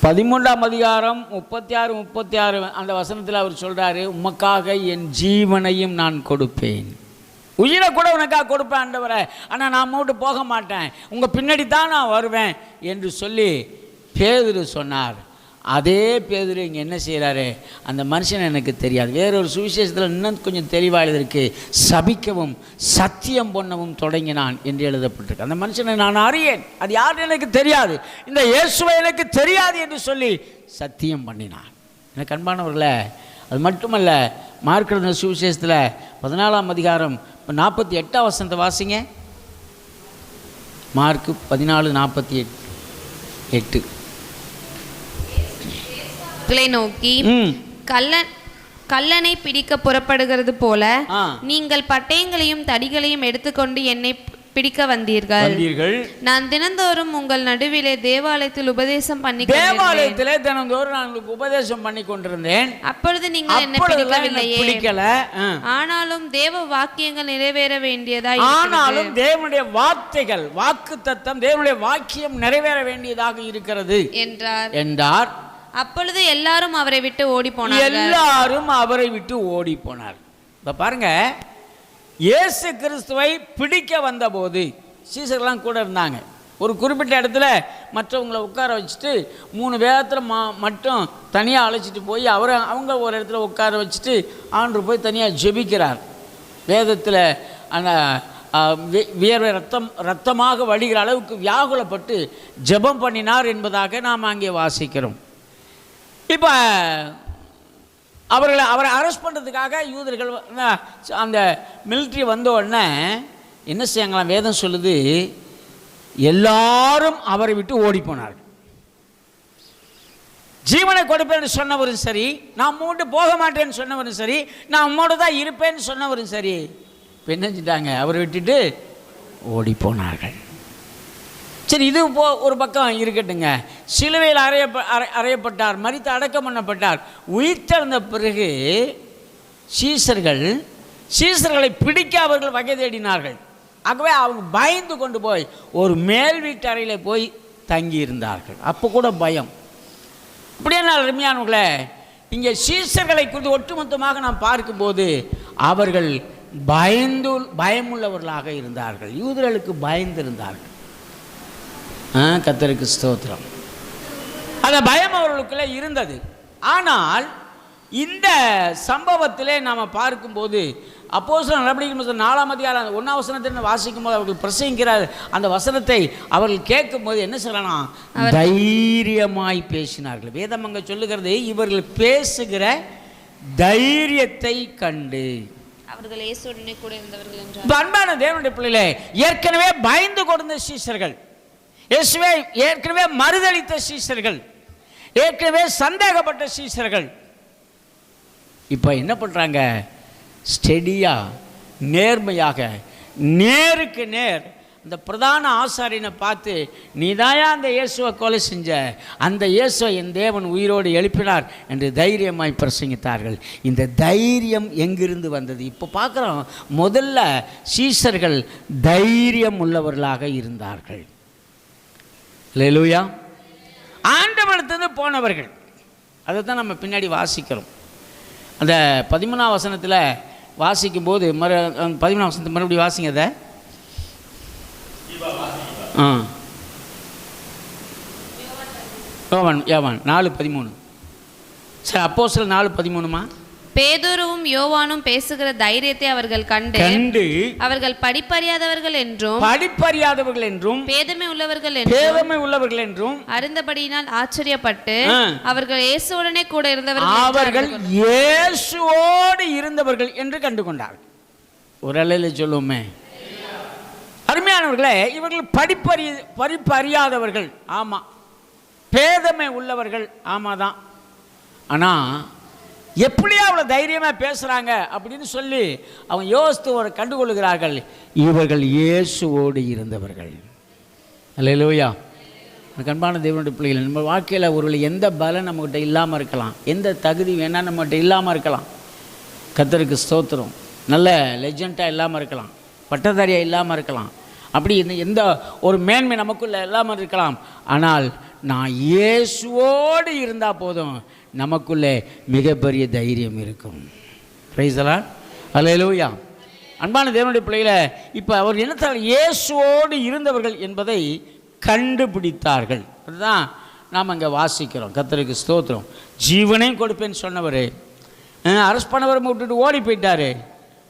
13ஆம் அதிகாரம் 36 அந்த வசனத்தில் அவர் சொல்றாரு, உமக்காக என் ஜீவனையும் நான் கொடுப்பேன், உயிரை கூட உனக்காக கொடுப்பேன் ஆண்டவரே, ஆனால் நான் மூட்டு போக மாட்டேன், உங்கள் பின்னாடி தான் நான் வருவேன் என்று சொல்லி பேதுரு சொன்னார். அதே பேதுரு இங்கே என்ன செய்கிறாரு, அந்த மனுஷன் எனக்கு தெரியாது. வேறொரு சுவிசேஷத்தில் இன்னும் கொஞ்சம் தெளிவாக எழுதிருக்கு, சபிக்கவும் சத்தியம் பண்ணவும் தொடங்கினான் என்று எழுதப்பட்டிருக்கு. அந்த மனுஷனை நான் அறியேன், அது யாருன்னு எனக்கு தெரியாது, இந்த இயேசுவை எனக்கு தெரியாது என்று சொல்லி சத்தியம் பண்ணினான். எனக்கு அன்பானவர்களே, அது மட்டுமல்ல, மார்க் எழுதின சுவிசேஷத்தில் 14ஆம் அதிகாரம் 48ஆம் வசனத்தை வாசிங்க. மார்க் 14:48. நோக்கி கல்லனை பிடிக்க புறப்படுகிறது போல நீங்கள் பட்டயங்களையும் தடிகளையும் எடுத்துக்கொண்டு என்னை பிடிக்க வந்தீர்கள். நான் தினந்தோறும் உங்கள் நடுவிலே தேவாலயத்தில் உபதேசம் பண்ணி கொண்டிருந்தேன். அப்பொழுது நீங்கள் என்னை பிடிக்கவில்லையே. ஆனாலும் தேவ வாக்கியங்கள் நிறைவேற வேண்டியதாய், ஆனாலும் தேவனுடைய வார்த்தைகள், வாக்குத்தத்தம், தேவனுடைய வாக்கியம் நிறைவேற வேண்டியதாக இருக்கிறது என்றார். அப்பொழுது எல்லாரும் அவரை விட்டு ஓடி போனார்கள். எல்லாரும் அவரை விட்டு ஓடி போனார். இப்ப பாருங்க, இயேசு கிறிஸ்துவை பிடிக்க வந்தபோது சீசர்கள்லாம் கூட இருந்தாங்க. ஒரு குறிப்பிட்ட இடத்துல மற்றவங்களை உட்கார வச்சுட்டு 3 வேதத்தில் மட்டும் தனியாக அழைச்சிட்டு போய் அவங்க ஒரு இடத்துல உட்கார வச்சுட்டு ஆண்டு போய் தனியாக ஜெபிக்கிறார். வேதத்தில் அந்த வியர்வை ரத்தமாக வழிகிற அளவுக்கு வியாகுலப்பட்டு ஜெபம் பண்ணினார் என்பதாக நாம் அங்கே வாசிக்கிறோம். இப்போ அவரை அரெஸ்ட் பண்ணுறதுக்காக யூதர்கள் அந்த மிலிட்ரி வந்த உடனே என்ன செய்யாங்களாம், வேதம் சொல்லுது, எல்லாரும் அவரை விட்டு ஓடி போனார்கள். ஜீவனை கொடுப்பேன்னு சொன்னவரும் சரி, நான் உம்மோடு போக மாட்டேன்னு சொன்னவரும் சரி, நான் உம்மோடு தான் இருப்பேன்னு சொன்னவரும் சரி, இப்போ என்ன செஞ்சிட்டாங்க, அவரை விட்டுட்டு ஓடி போனார்கள். சரி, இது ஒரு பக்கம் இருக்கட்டுங்க. சிலுவையில் அறையப்பட்டார், மரித்து அடக்கம் பண்ணப்பட்டார். உயிர்த்தெழுந்த பிறகு சீசர்களை பிடிக்க அவர்கள் வகை தேடினார்கள். ஆகவே அவங்க பயந்து கொண்டு போய் ஒரு மேல் வீட்டு அறையில் போய் தங்கி இருந்தார்கள். அப்போ கூட பயம். அப்படியே அருமையானவர்களே, இங்கே சீசர்களை குறித்து ஒட்டுமொத்தமாக நாம் பார்க்கும்போது அவர்கள் பயமுள்ளவர்களாக இருந்தார்கள். யூதர்களுக்கு பயந்திருந்தார்கள். கர்த்தருக்கு ஸ்தோத்திரம். அந்த பயம் அவர்களுக்குள்ளே இருந்தது. ஆனால் இந்த சம்பவத்திலே நாம் பார்க்கும்போது அப்போஸ்தலர் நடவடிக்கைகள் 4ஆம் அதிகாரம் 1ஆம் வசனத்தை வாசிக்கும் போது அவர்கள் பிரசங்கிக்கிறார். அந்த வசனத்தை அவர்கள் கேட்கும் போது என்ன சொல்லலாம், தைரியமாய் பேசினார்கள். வேதம் அங்கே சொல்லுகிறது, இவர்கள் பேசுகிற தைரியத்தை கண்டு அவர்கள் இயேசுவுடனே கூட இருந்தவர்கள் என்றார். அன்பான தேவனுடைய பிள்ளைகளே, ஏற்கனவே பயந்து கொடுத்த சீஷர்கள், இயேசுவை ஏற்கனவே மறுதளித்த சீஷர்கள், ஏற்கனவே சந்தேகப்பட்ட சீஷர்கள் இப்போ என்ன பண்ணுறாங்க, ஸ்டெடியாக நேர்மையாக நேருக்கு நேர் அந்த பிரதான ஆசாரியனை பார்த்து, நீதாயா அந்த இயேசுவை கொலை செஞ்ச, அந்த இயேசுவை என் தேவன் உயிரோடு எழுப்பினார் என்று தைரியமாய் பிரசங்கித்தார்கள். இந்த தைரியம் எங்கிருந்து வந்தது? இப்போ பார்க்குறோம், முதல்ல சீஷர்கள் தைரியம் உள்ளவர்களாக இருந்தார்கள். அல்லேலூயா. ஆண்டவரிடத்திலிருந்து போனவர்கள், அதை தான் நம்ம பின்னாடி வாசிக்கிறோம். அந்த 13ஆம் வசனத்தில் வாசிக்கும்போது 13ஆம் வசனத்தை மறுபடியும் வாசிங்க. அதை யோவான் 4:13. சரி, அப்போஸ்தலர் 4:13மா? பேதுருவும் யோவானும் பேசுகிற தைரியத்தை அவர்கள் கண்டு அவர்கள் படிப்பறியாதவர்கள் என்றும் பேதமை உள்ளவர்கள் என்றும் அறிந்தபடியினால் ஆச்சரியப்பட்டு அவர்கள் இயேசுவுடனே கூட இருந்தவர்கள் என்று கண்டு கொண்டார்கள். ஒரு அலையில சொல்லுவோமே, அருமையானவர்களே, இவர்கள் படிப்பறியாதவர்கள், ஆமாம், பேதமை உள்ளவர்கள், ஆமாதான். ஆனால் எப்படியா அவ்வளோ தைரியமாக பேசுகிறாங்க அப்படின்னு சொல்லி அவங்க யோசித்து ஒரு கண்டுகொள்கிறார்கள், இவர்கள் இயேசுவோடு இருந்தவர்கள். அல்லேலூயா. அன்பான தேவனுடைய பிள்ளைகள், நம்ம வாழ்க்கையில் ஒரு எந்த பலம் நம்மகிட்ட இல்லாமல் இருக்கலாம், எந்த தகுதி வேணால் நம்மகிட்ட இல்லாமல் இருக்கலாம். கர்த்தருக்கு ஸ்தோத்திரம். நல்ல லெஜெண்டாக இல்லாமல் இருக்கலாம், பட்டதாரியாக இல்லாமல் இருக்கலாம், அப்படி எந்த ஒரு மேன்மை நமக்குள்ளே இல்லாமல் இருக்கலாம். ஆனால் நான் இயேசுவோடு இருந்தால் போதும், நமக்குள்ளே மிகப்பெரிய தைரியம் இருக்கும். Praise the lord. அல்லேலூயா. அன்பான தேவனுடைய பிள்ளைகளை, இப்போ அவர் என்னத்தால் இயேசுவோடு இருந்தவர்கள் என்பதை கண்டுபிடித்தார்கள். அதுதான் நாம் அங்கே வாசிக்கிறோம். கர்த்தருக்கு ஸ்தோத்திரம். ஜீவனையும் கொடுப்பேன்னு சொன்னவர் அரஸ்ட் பண்ணவரை விட்டுட்டு ஓடி போயிட்டார்.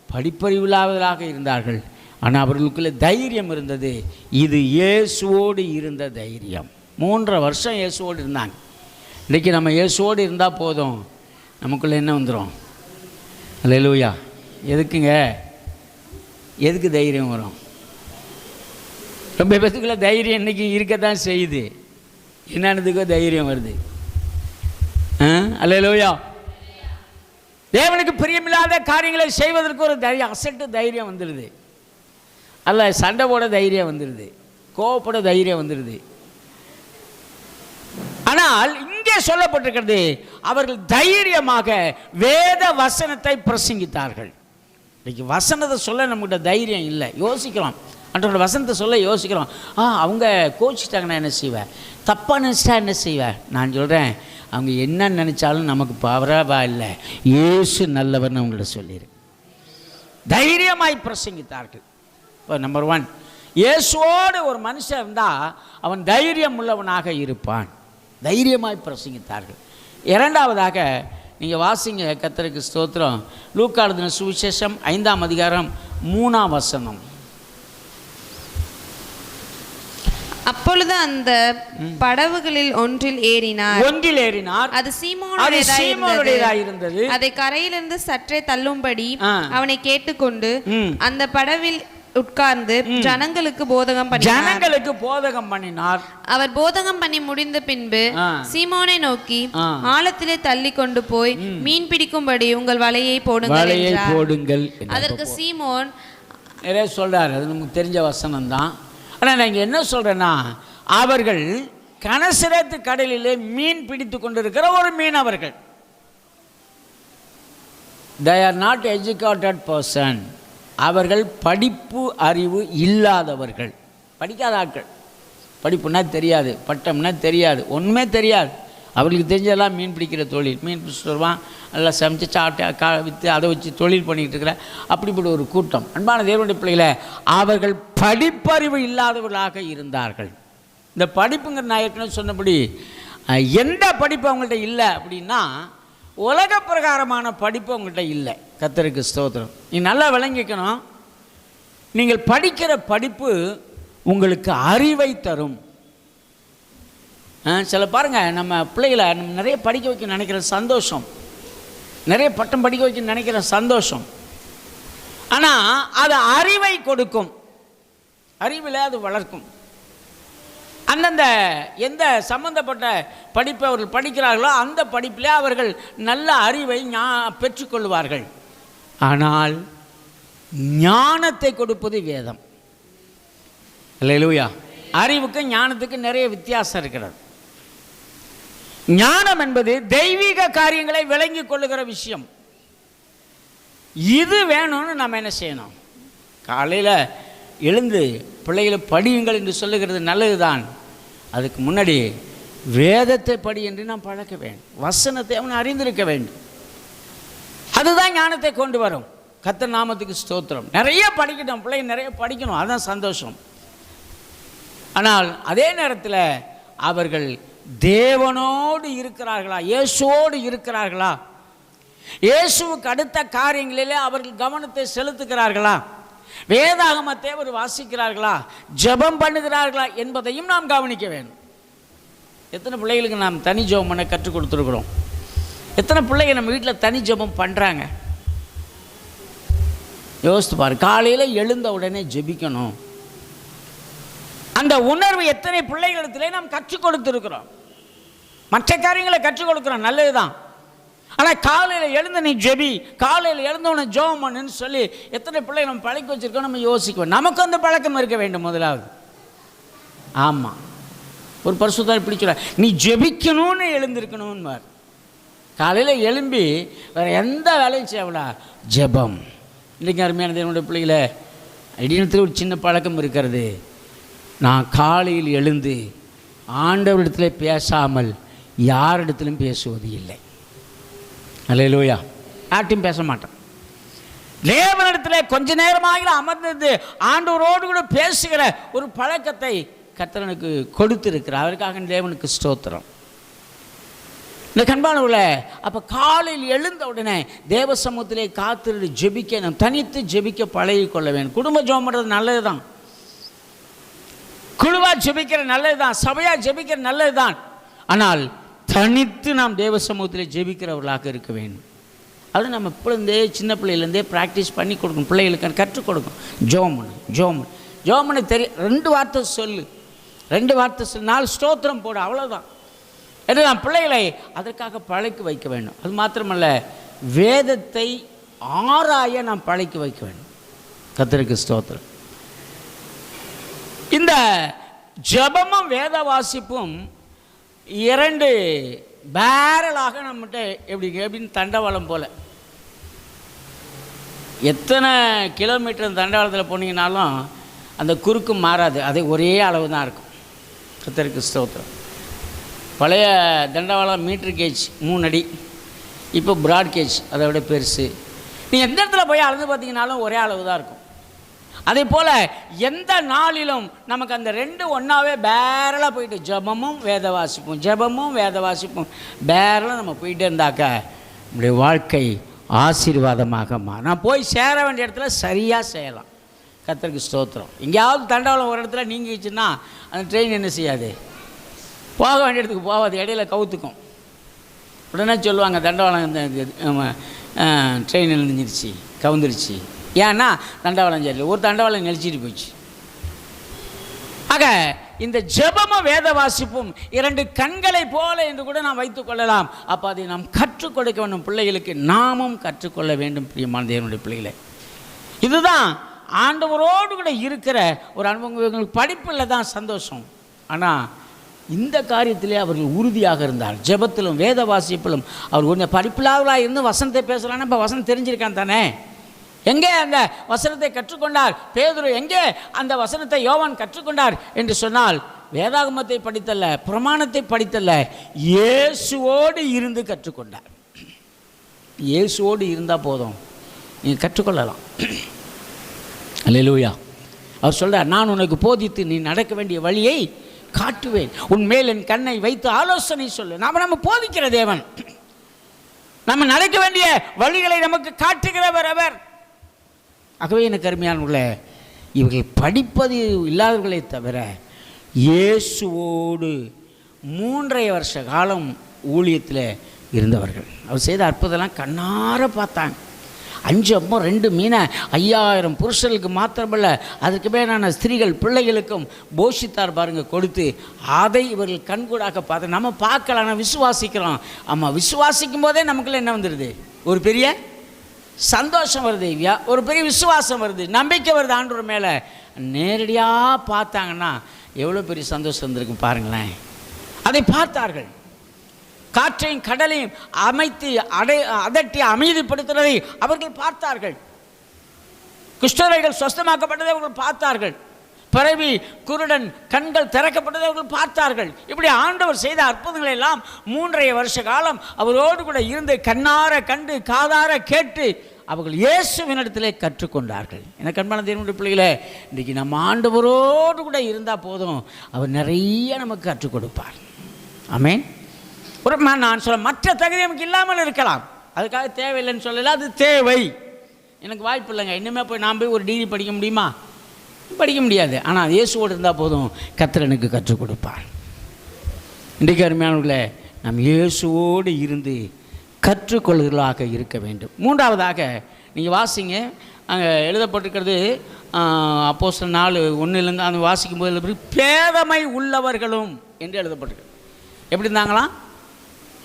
படிப்பறிவில்லாதவர்களாக இருந்தார்கள், ஆனால் அவர்களுக்குள்ள தைரியம் இருந்தது. இது இயேசுவோடு இருந்த தைரியம். 3.5 வருஷம் இயேசுவோடு இருந்தாங்க. இன்றைக்கி நம்ம இயேசுவோடு இருந்தால் போதும், நமக்குள்ளே என்ன வந்துடும்? அல்லேலூயா. எதுக்குங்க? எதுக்கு தைரியம் வரும்? ரொம்ப பேத்துக்குள்ள தைரியம் இன்றைக்கி இருக்கத்தான் செய்யுது. என்னதுக்கோ தைரியம் வருது. அல்லேலூயா. தேவனுக்கு பிரியமில்லாத காரியங்களை செய்வதற்கு ஒரு தைரியம், அசட்டு தைரியம் வந்துடுது. அல்ல, சண்டை போட தைரியம் வந்துடுது, கோவப்பட தைரியம் வந்துடுது. ஆனால் இங்கே சொல்லப்பட்டிருக்கிறது, அவர்கள் தைரியமாக வேத வசனத்தை பிரசங்கித்தார்கள். இன்னைக்கு வசனத்தை சொல்ல நம்மகிட்ட தைரியம் இல்லை. யோசிக்கிறோம், அன்றோட வசனத்தை சொல்ல யோசிக்கிறோம். அவங்க கோச்சிட்டாங்கன்னா என்ன செய்வேன், தப்பாக நினச்சிட்டா என்ன செய்வேன்? நான் சொல்கிறேன், அவங்க என்ன நினச்சாலும் நமக்கு பரவாயில்லை, இயேசு நல்லவர்னு அவங்கள்ட்ட சொல்லிடு. தைரியமாய் பிரசங்கித்தார்கள். இப்போ நம்பர் 1, இயேசுவோடு ஒரு மனுஷன் இருந்தால் அவன் தைரியம் உள்ளவனாக இருப்பான். தைரியமாய் பிரசங்கித்தார்கள். 2வதாக நீங்கள் வாசிங்க, கர்த்தருக்கு ஸ்தோத்திரம், லூக்கா எழுதின சுவிசேஷம் 5ஆம் அதிகாரம் 3ஆம் வசனம். அப்பொழுது அந்த படவுகளில் ஒன்றில் ஏறினார். அது சீமோனுடையதாய் இருந்தது. அதை கரையிலிருந்து சற்றே தள்ளும்படி அவனை கேட்டுக்கொண்டு அந்த படவில் உட்கார்ந்து ஜனங்களுக்கு போதகம் பண்ணினார். அவர் போதகம் பண்ணி முடிந்த பின்பு சீமோனை நோக்கி, ஆழத்திலே தள்ளி கொண்டு போய் மீன் பிடிக்கும்படி உங்கள் வலையை போடுங்கள். அதற்கு சீமோன் நிறைய சொல்றாரு, அது நமக்கு தெரிஞ்ச வசனம் தான். ஆனால் நான் இங்கே என்ன சொல்கிறேன்னா, அவர்கள் கனசரேத்து கடலிலே மீன் பிடித்து கொண்டிருக்கிற ஒரு மீனவர்கள். they are not educated person. அவர்கள் படிப்பு அறிவு இல்லாதவர்கள், படிக்காத ஆட்கள். படிப்புனா தெரியாது, பட்டம்னா தெரியாது, ஒன்றுமே தெரியாது. அவர்களுக்கு தெரிஞ்சதெல்லாம் மீன் பிடிக்கிற தொழில். மீன் பிடிச்சிட்டு வருவான், நல்லா சமைச்சு சாப்பிட்டு விற்று அதை வச்சு தொழில் பண்ணிக்கிட்டு இருக்கிற அப்படிப்பட்ட ஒரு கூட்டம். அன்பான தேவனுடைய பிள்ளைகளை, அவர்கள் படிப்பறிவு இல்லாதவர்களாக இருந்தார்கள். இந்த படிப்புங்கிற நான் ஏற்கனவே சொன்னபடி எந்த படிப்பு அவங்கள்ட்ட இல்லை அப்படின்னா, உலக பிரகாரமான படிப்பு அவங்கள்ட்ட இல்லை. கர்த்தருக்கு ஸ்தோத்திரம். நீ நல்லா விளங்கிக்கணும், நீங்கள் படிக்கிற படிப்பு உங்களுக்கு அறிவை தரும். சில பாருங்கள், நம்ம பிள்ளைகளை நம்ம நிறைய படிக்க வைக்க நினைக்கிற சந்தோஷம், நிறைய பட்டம் படிக்க வைக்க நினைக்கிற சந்தோஷம், ஆனால் அது அறிவை கொடுக்கும், அறிவில் அது வளர்க்கும். அந்தந்த எந்த சம்பந்தப்பட்ட படிப்பை அவர்கள் படிக்கிறார்களோ அந்த படிப்பிலே அவர்கள் நல்ல அறிவை பெற்றுக்கொள்வார்கள். ஆனால் ஞானத்தை கொடுப்பது வேதம். அல்லேலூயா. அறிவுக்கு ஞானத்துக்கு நிறைய வித்தியாசம் இருக்கிறது. ஞானம் என்பது தெய்வீக காரியங்களை விளங்கி கொள்ளுகிற விஷயம். இது வேணும்னு நம்ம என்ன செய்யணும்? காலையில் எழுந்து பிள்ளைகளை படியுங்கள் என்று சொல்லுகிறது நல்லதுதான். அதுக்கு முன்னாடி வேதத்தை படி என்று நாம் பழக்க வேண்டும். வசனத்தை அவன் அறிந்திருக்க வேண்டும். அதுதான் ஞானத்தை கொண்டு வரும். கர்த்தர் நாமத்துக்கு ஸ்தோத்திரம். நிறைய படிக்கட்டும், பிள்ளைங்க நிறைய படிக்கணும், அதுதான் சந்தோஷம். ஆனால் அதே நேரத்தில் அவர்கள் தேவனோடு இருக்கிறார்களா, இயேசுவோடு இருக்கிறார்களா, இயேசுவுக்கு அடுத்த காரியங்களிலே அவர்கள் கவனத்தை செலுத்துகிறார்களா, வேதாகமத்தை அவர் வாசிக்கிறார்களா, ஜெபம் பண்ணுகிறார்களா என்பதையும் நாம் கவனிக்க வேண்டும். எத்தனை பிள்ளைகளுக்கு நாம் தனி ஜெபம் பண்ண கற்றுக் கொடுத்துருக்குறோம்? எத்தனை பிள்ளைங்க நம்ம வீட்டில் தனி ஜெபம் பண்ணுறாங்க? யோசித்து பாரு. காலையில் எழுந்த உடனே ஜெபிக்கணும், அந்த உணர்வு எத்தனை பிள்ளைகளிடத்திலே நாம் கற்றுக் கொடுத்துருக்குறோம்? மற்ற காரியங்களை கற்றுக் கொடுக்குறோம், நல்லது தான். ஆனால் காலையில் எழுந்து நீ ஜெபி, காலையில் எழுந்தவனை ஜெபம் பண்ணுன்னு சொல்லி எத்தனை பிள்ளை நம்ம பழக்க வச்சுருக்கோம்? நம்ம யோசிக்குவோம். நமக்கு அந்த பழக்கம் இருக்க வேண்டும் முதலாவது. ஆமாம், ஒரு பரிசுத்தர் பிடிச்சுட நீ ஜெபிக்கணும்னு எழுந்திருக்கணும்னு. காலையில் எழும்பி வேறு எந்த வேலையும் செய்யவிடா, ஜெபம். இன்றைக்கு அருமையானது என்னுடைய பிள்ளைகளை இடினத்தில் ஒரு சின்ன பழக்கம் இருக்கிறது. நான் காலையில் எழுந்து ஆண்டவரிடத்தில் பேசாமல் யாரிடத்திலும் பேசுவது இல்லை. அல்லேலூயா. யார்ட்டையும் பேச மாட்டேன். தேவனிடத்தில் கொஞ்ச நேரமாக அமர்ந்தது ஆண்டவரோடு கூட பேசுகிற ஒரு பழக்கத்தை கர்த்தரனுக்கு கொடுத்திருக்கிறார். அதற்காக தேவனுக்கு ஸ்தோத்திரம். இந்த கண்பானவுல அப்போ காலையில் எழுந்த உடனே தேவ சமூகத்திலே காத்திருந்து ஜெபிக்க, நாம் தனித்து ஜெபிக்க பழகி கொள்ள வேண்டும். குடும்ப ஜெபம் பண்ணுறது நல்லது தான், குழுவா ஜெபிக்கிற நல்லது தான், சபையா ஜெபிக்கிற நல்லது தான். ஆனால் தனித்து நாம் தேவ சமூகத்தில் ஜெபிக்கிறவர்களாக இருக்க வேண்டும். அது நம்ம இப்போலேருந்தே சின்ன பிள்ளையிலேருந்தே ப்ராக்டிஸ் பண்ணி கொடுக்கணும், பிள்ளைகளுக்கு கற்றுக் கொடுக்கணும். ஜெபம் பண்ண தெரியும். 2 வார்த்தை சொல்லு, 2 வார்த்தை சொல்லு, 4 ஸ்தோத்திரம் போடு, அவ்வளோதான் என்று நாம் பிள்ளைகளை அதற்காக பழக்கி வைக்க வேண்டும். அது மாத்திரமல்ல, வேதத்தை ஆராய நாம் பழக்கி வைக்க வேண்டும். கர்த்தருக்கு ஸ்தோத்திரம். இந்த ஜெபமும் வேத வாசிப்பும் 2 பேரலாக நம்மகிட்ட எப்படின்னு தண்டவாளம் போல், எத்தனை கிலோமீட்டர் தண்டவாளத்தில் போனீங்கன்னாலும் அந்த குறுக்கு மாறாது, அதே ஒரே அளவு தான் இருக்கும். கர்த்தருக்கு ஸ்தோத்திரம். பழைய தண்டவாளம் மீட்ரு கேஜ் 3 அடி, இப்போ ப்ராட் கேஜ் அதை விட பெருசு. நீங்கள் எந்த இடத்துல போய் அளந்து பார்த்தீங்கன்னாலும் ஒரே அளவு தான் இருக்கும். அதே போல் எந்த நாளிலும் நமக்கு அந்த 2 ஒன்றாவே பேரலாக போயிட்டு ஜெபமும் வேத வாசிப்பும் பேரலாக நம்ம போயிட்டே இருந்தாக்க நம்முடைய வாழ்க்கை ஆசீர்வாதமாக நான் போய் சேர வேண்டிய இடத்துல சரியாக செய்யலாம். கர்த்தருக்கு ஸ்தோத்திரம். எங்கேயாவது தண்டவாளம் ஒரு இடத்துல நீங்கிச்சுன்னா அந்த ட்ரெயின் என்ன செய்யாது, போக வேண்டிய இடத்துக்கு போகாது, இடையில கவுத்துக்கும். உடனே சொல்லுவாங்க தண்டவாளம் இந்த ட்ரெயின் எழுந்துருச்சு, கவுந்துருச்சு. ஏன்னா தண்டவாளம் சரி, ஒரு தண்டவாளம் நெளிச்சிட்டு போச்சு. ஆக இந்த ஜெபமும் வேத வாசிப்பும் 2 கண்களை போல என்று கூட நாம் வைத்துக் கொள்ளலாம். அப்போ அதை நாம் கற்றுக் கொடுக்க வேண்டும், பிள்ளைகளுக்கு நாமும் கற்றுக்கொள்ள வேண்டும். பிரியமான தேவனுடைய பிள்ளைகளை, இதுதான் ஆண்டவரோடு கூட இருக்கிற ஒரு அனுபவம். படிப்பில் தான் சந்தோஷம், ஆனால் இந்த காரியத்திலே அவர்கள் உறுதியாக இருந்தார். ஜெபத்திலும் வேத வாசிப்பிலும் அவர் கொஞ்சம் படிப்பில்லாதவர்களாக இருந்து வசனத்தை பேசலான்னா இப்போ வசனம் தெரிஞ்சிருக்கான் தானே. எங்கே அந்த வசனத்தை கற்றுக்கொண்டார் பேதுரு, எங்கே அந்த வசனத்தை யோவான் கற்றுக்கொண்டார் என்று சொன்னால் வேதாகமத்தை படித்தல்ல, பிரமாணத்தை படித்தல்ல, இயேசுவோடு இருந்து கற்றுக்கொண்டார். இயேசுவோடு இருந்தால் போதும், நீங்கள் கற்றுக்கொள்ளலாம். அல்லேலூயா. அவர் சொல்கிறார், நான் உனக்கு போதித்து நீ நடக்க வேண்டிய வழியை காட்டுவேன், உன் மேல் என் கண்ணை வைத்து ஆலோசனை சொல்லு. நம்ம போதிக்கிற தேவன், நம்ம நடக்க வேண்டிய வழிகளை நமக்கு காட்டுகிறவர் அவர். ஆகவே எனக்கு அருமையானவர்களே, இவர்கள் படிப்பது இல்லாதவர்களை தவிர இயேசுவோடு 3.5 வருஷ காலம் ஊழியத்தில் இருந்தவர்கள். அவர் செய்த அற்புதம்லாம் கண்ணார பார்த்தாங்க. 5 அப்பம் 2 மீனை 5000 புருஷர்களுக்கு மாத்திரமல்ல, அதற்கு மேலான ஸ்திரீகள் பிள்ளைகளுக்கும் போஷித்தார் பாருங்க, கொடுத்து. அதை இவர்கள் கண்கூடாக பார்த்து நம்ம பார்க்கலாம், ஆனால் விசுவாசிக்கிறோம். ஆமாம், விசுவாசிக்கும் போதே நமக்குள்ள என்ன வந்துடுது, ஒரு பெரிய சந்தோஷம் வருது, ஒரு பெரிய விசுவாசம் வருது, நம்பிக்கை வருது ஆண்டவர் மேலே. நேரடியாக பார்த்தாங்கன்னா எவ்வளோ பெரிய சந்தோஷம் வந்திருக்கும் பாருங்களேன். அதை பார்த்தார்கள். காற்றையும் கடலையும் அமைத்து அதட்டி அமைதிப்படுத்துவதை அவர்கள் பார்த்தார்கள். குஷ்டரோகிகள் சுஸ்தமாக்கப்பட்டதை அவர்கள் பார்த்தார்கள். பிறவி குருடன் கண்கள் திறக்கப்பட்டதை அவர்கள் பார்த்தார்கள். இப்படி ஆண்டவர் செய்த அற்புதங்களை எல்லாம் 3.5 வருஷ காலம் அவரோடு கூட இருந்து கண்ணார கண்டு காதார கேட்டு அவர்கள் இயேசுவினிடத்திலே கற்றுக்கொண்டார்கள். எனக்கு அன்பான தேவனுடைய பிள்ளைகளே, இன்றைக்கி நம்ம ஆண்டவரோடு கூட இருந்தால் போதும், அவர் நிறைய நமக்கு கற்றுக் கொடுப்பார். ஆமென். ஒரு நான் சொல்ல மற்ற தகுதி நமக்கு இல்லாமல் இருக்கலாம், அதுக்காக தேவையில்லைன்னு சொல்லலை, அது தேவை. எனக்கு வாய்ப்பு இல்லைங்க, இன்னுமே போய் நான் போய் ஒரு டிகிரி படிக்க முடியுமா? படிக்க முடியாது. ஆனால் இயேசுவோடு இருந்தால் போதும், கர்த்தர் எனக்கு கற்றுக் கொடுப்பார். இன்றைக்கு அருமையானவர்களே, நாம் இயேசுவோடு இருந்து கற்றுக்கொள்கிறவர்களாக இருக்க வேண்டும். 3வதாக நீங்கள் வாசிங்க, அங்கே எழுதப்பட்டிருக்கிறது அப்போஸ்தலர் 4:1 அந்த வாசிக்கும் போது பேதமை உள்ளவர்களும் என்று எழுதப்பட்டிருக்கு. எப்படி இருந்தாங்களாம்?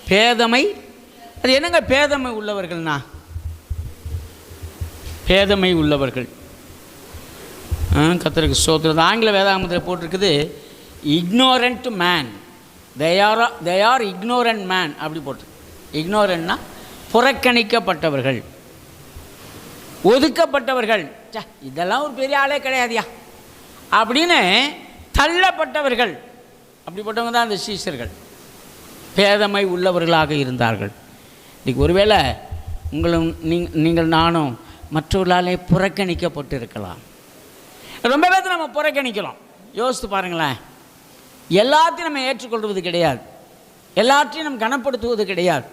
பேதமை. அது என்னங்க பேதமை உள்ளவர்கள்னா? பேதமை உள்ளவர்கள், கர்த்தருக்கு ஸ்தோத்திரம். ஆங்கில வேதாகமத்தில் போட்டிருக்குது ignorant man, they are ignorant man அப்படி போட்டு. இக்னோரண்ட்னா புறக்கணிக்கப்பட்டவர்கள், ஒதுக்கப்பட்டவர்கள், இதெல்லாம் ஒரு பெரிய ஆளே கிடையாதுயா அப்படின்னு தள்ளப்பட்டவர்கள். அப்படிப்பட்டவங்க தான் அந்த சீஷர்கள். பேதமை உள்ளவர்களாக இருந்தார்கள். இன்றைக்கி ஒருவேளை நீங்கள் நானும் மற்றவர்களாலே புறக்கணிக்கப்பட்டு இருக்கலாம். ரொம்ப பேர் நம்ம புறக்கணிக்கலாம். யோசித்து பாருங்களேன், எல்லாத்தையும் நம்ம ஏற்றுக்கொள்வது கிடையாது, எல்லாற்றையும் நம்ம கனப்படுத்துவது கிடையாது,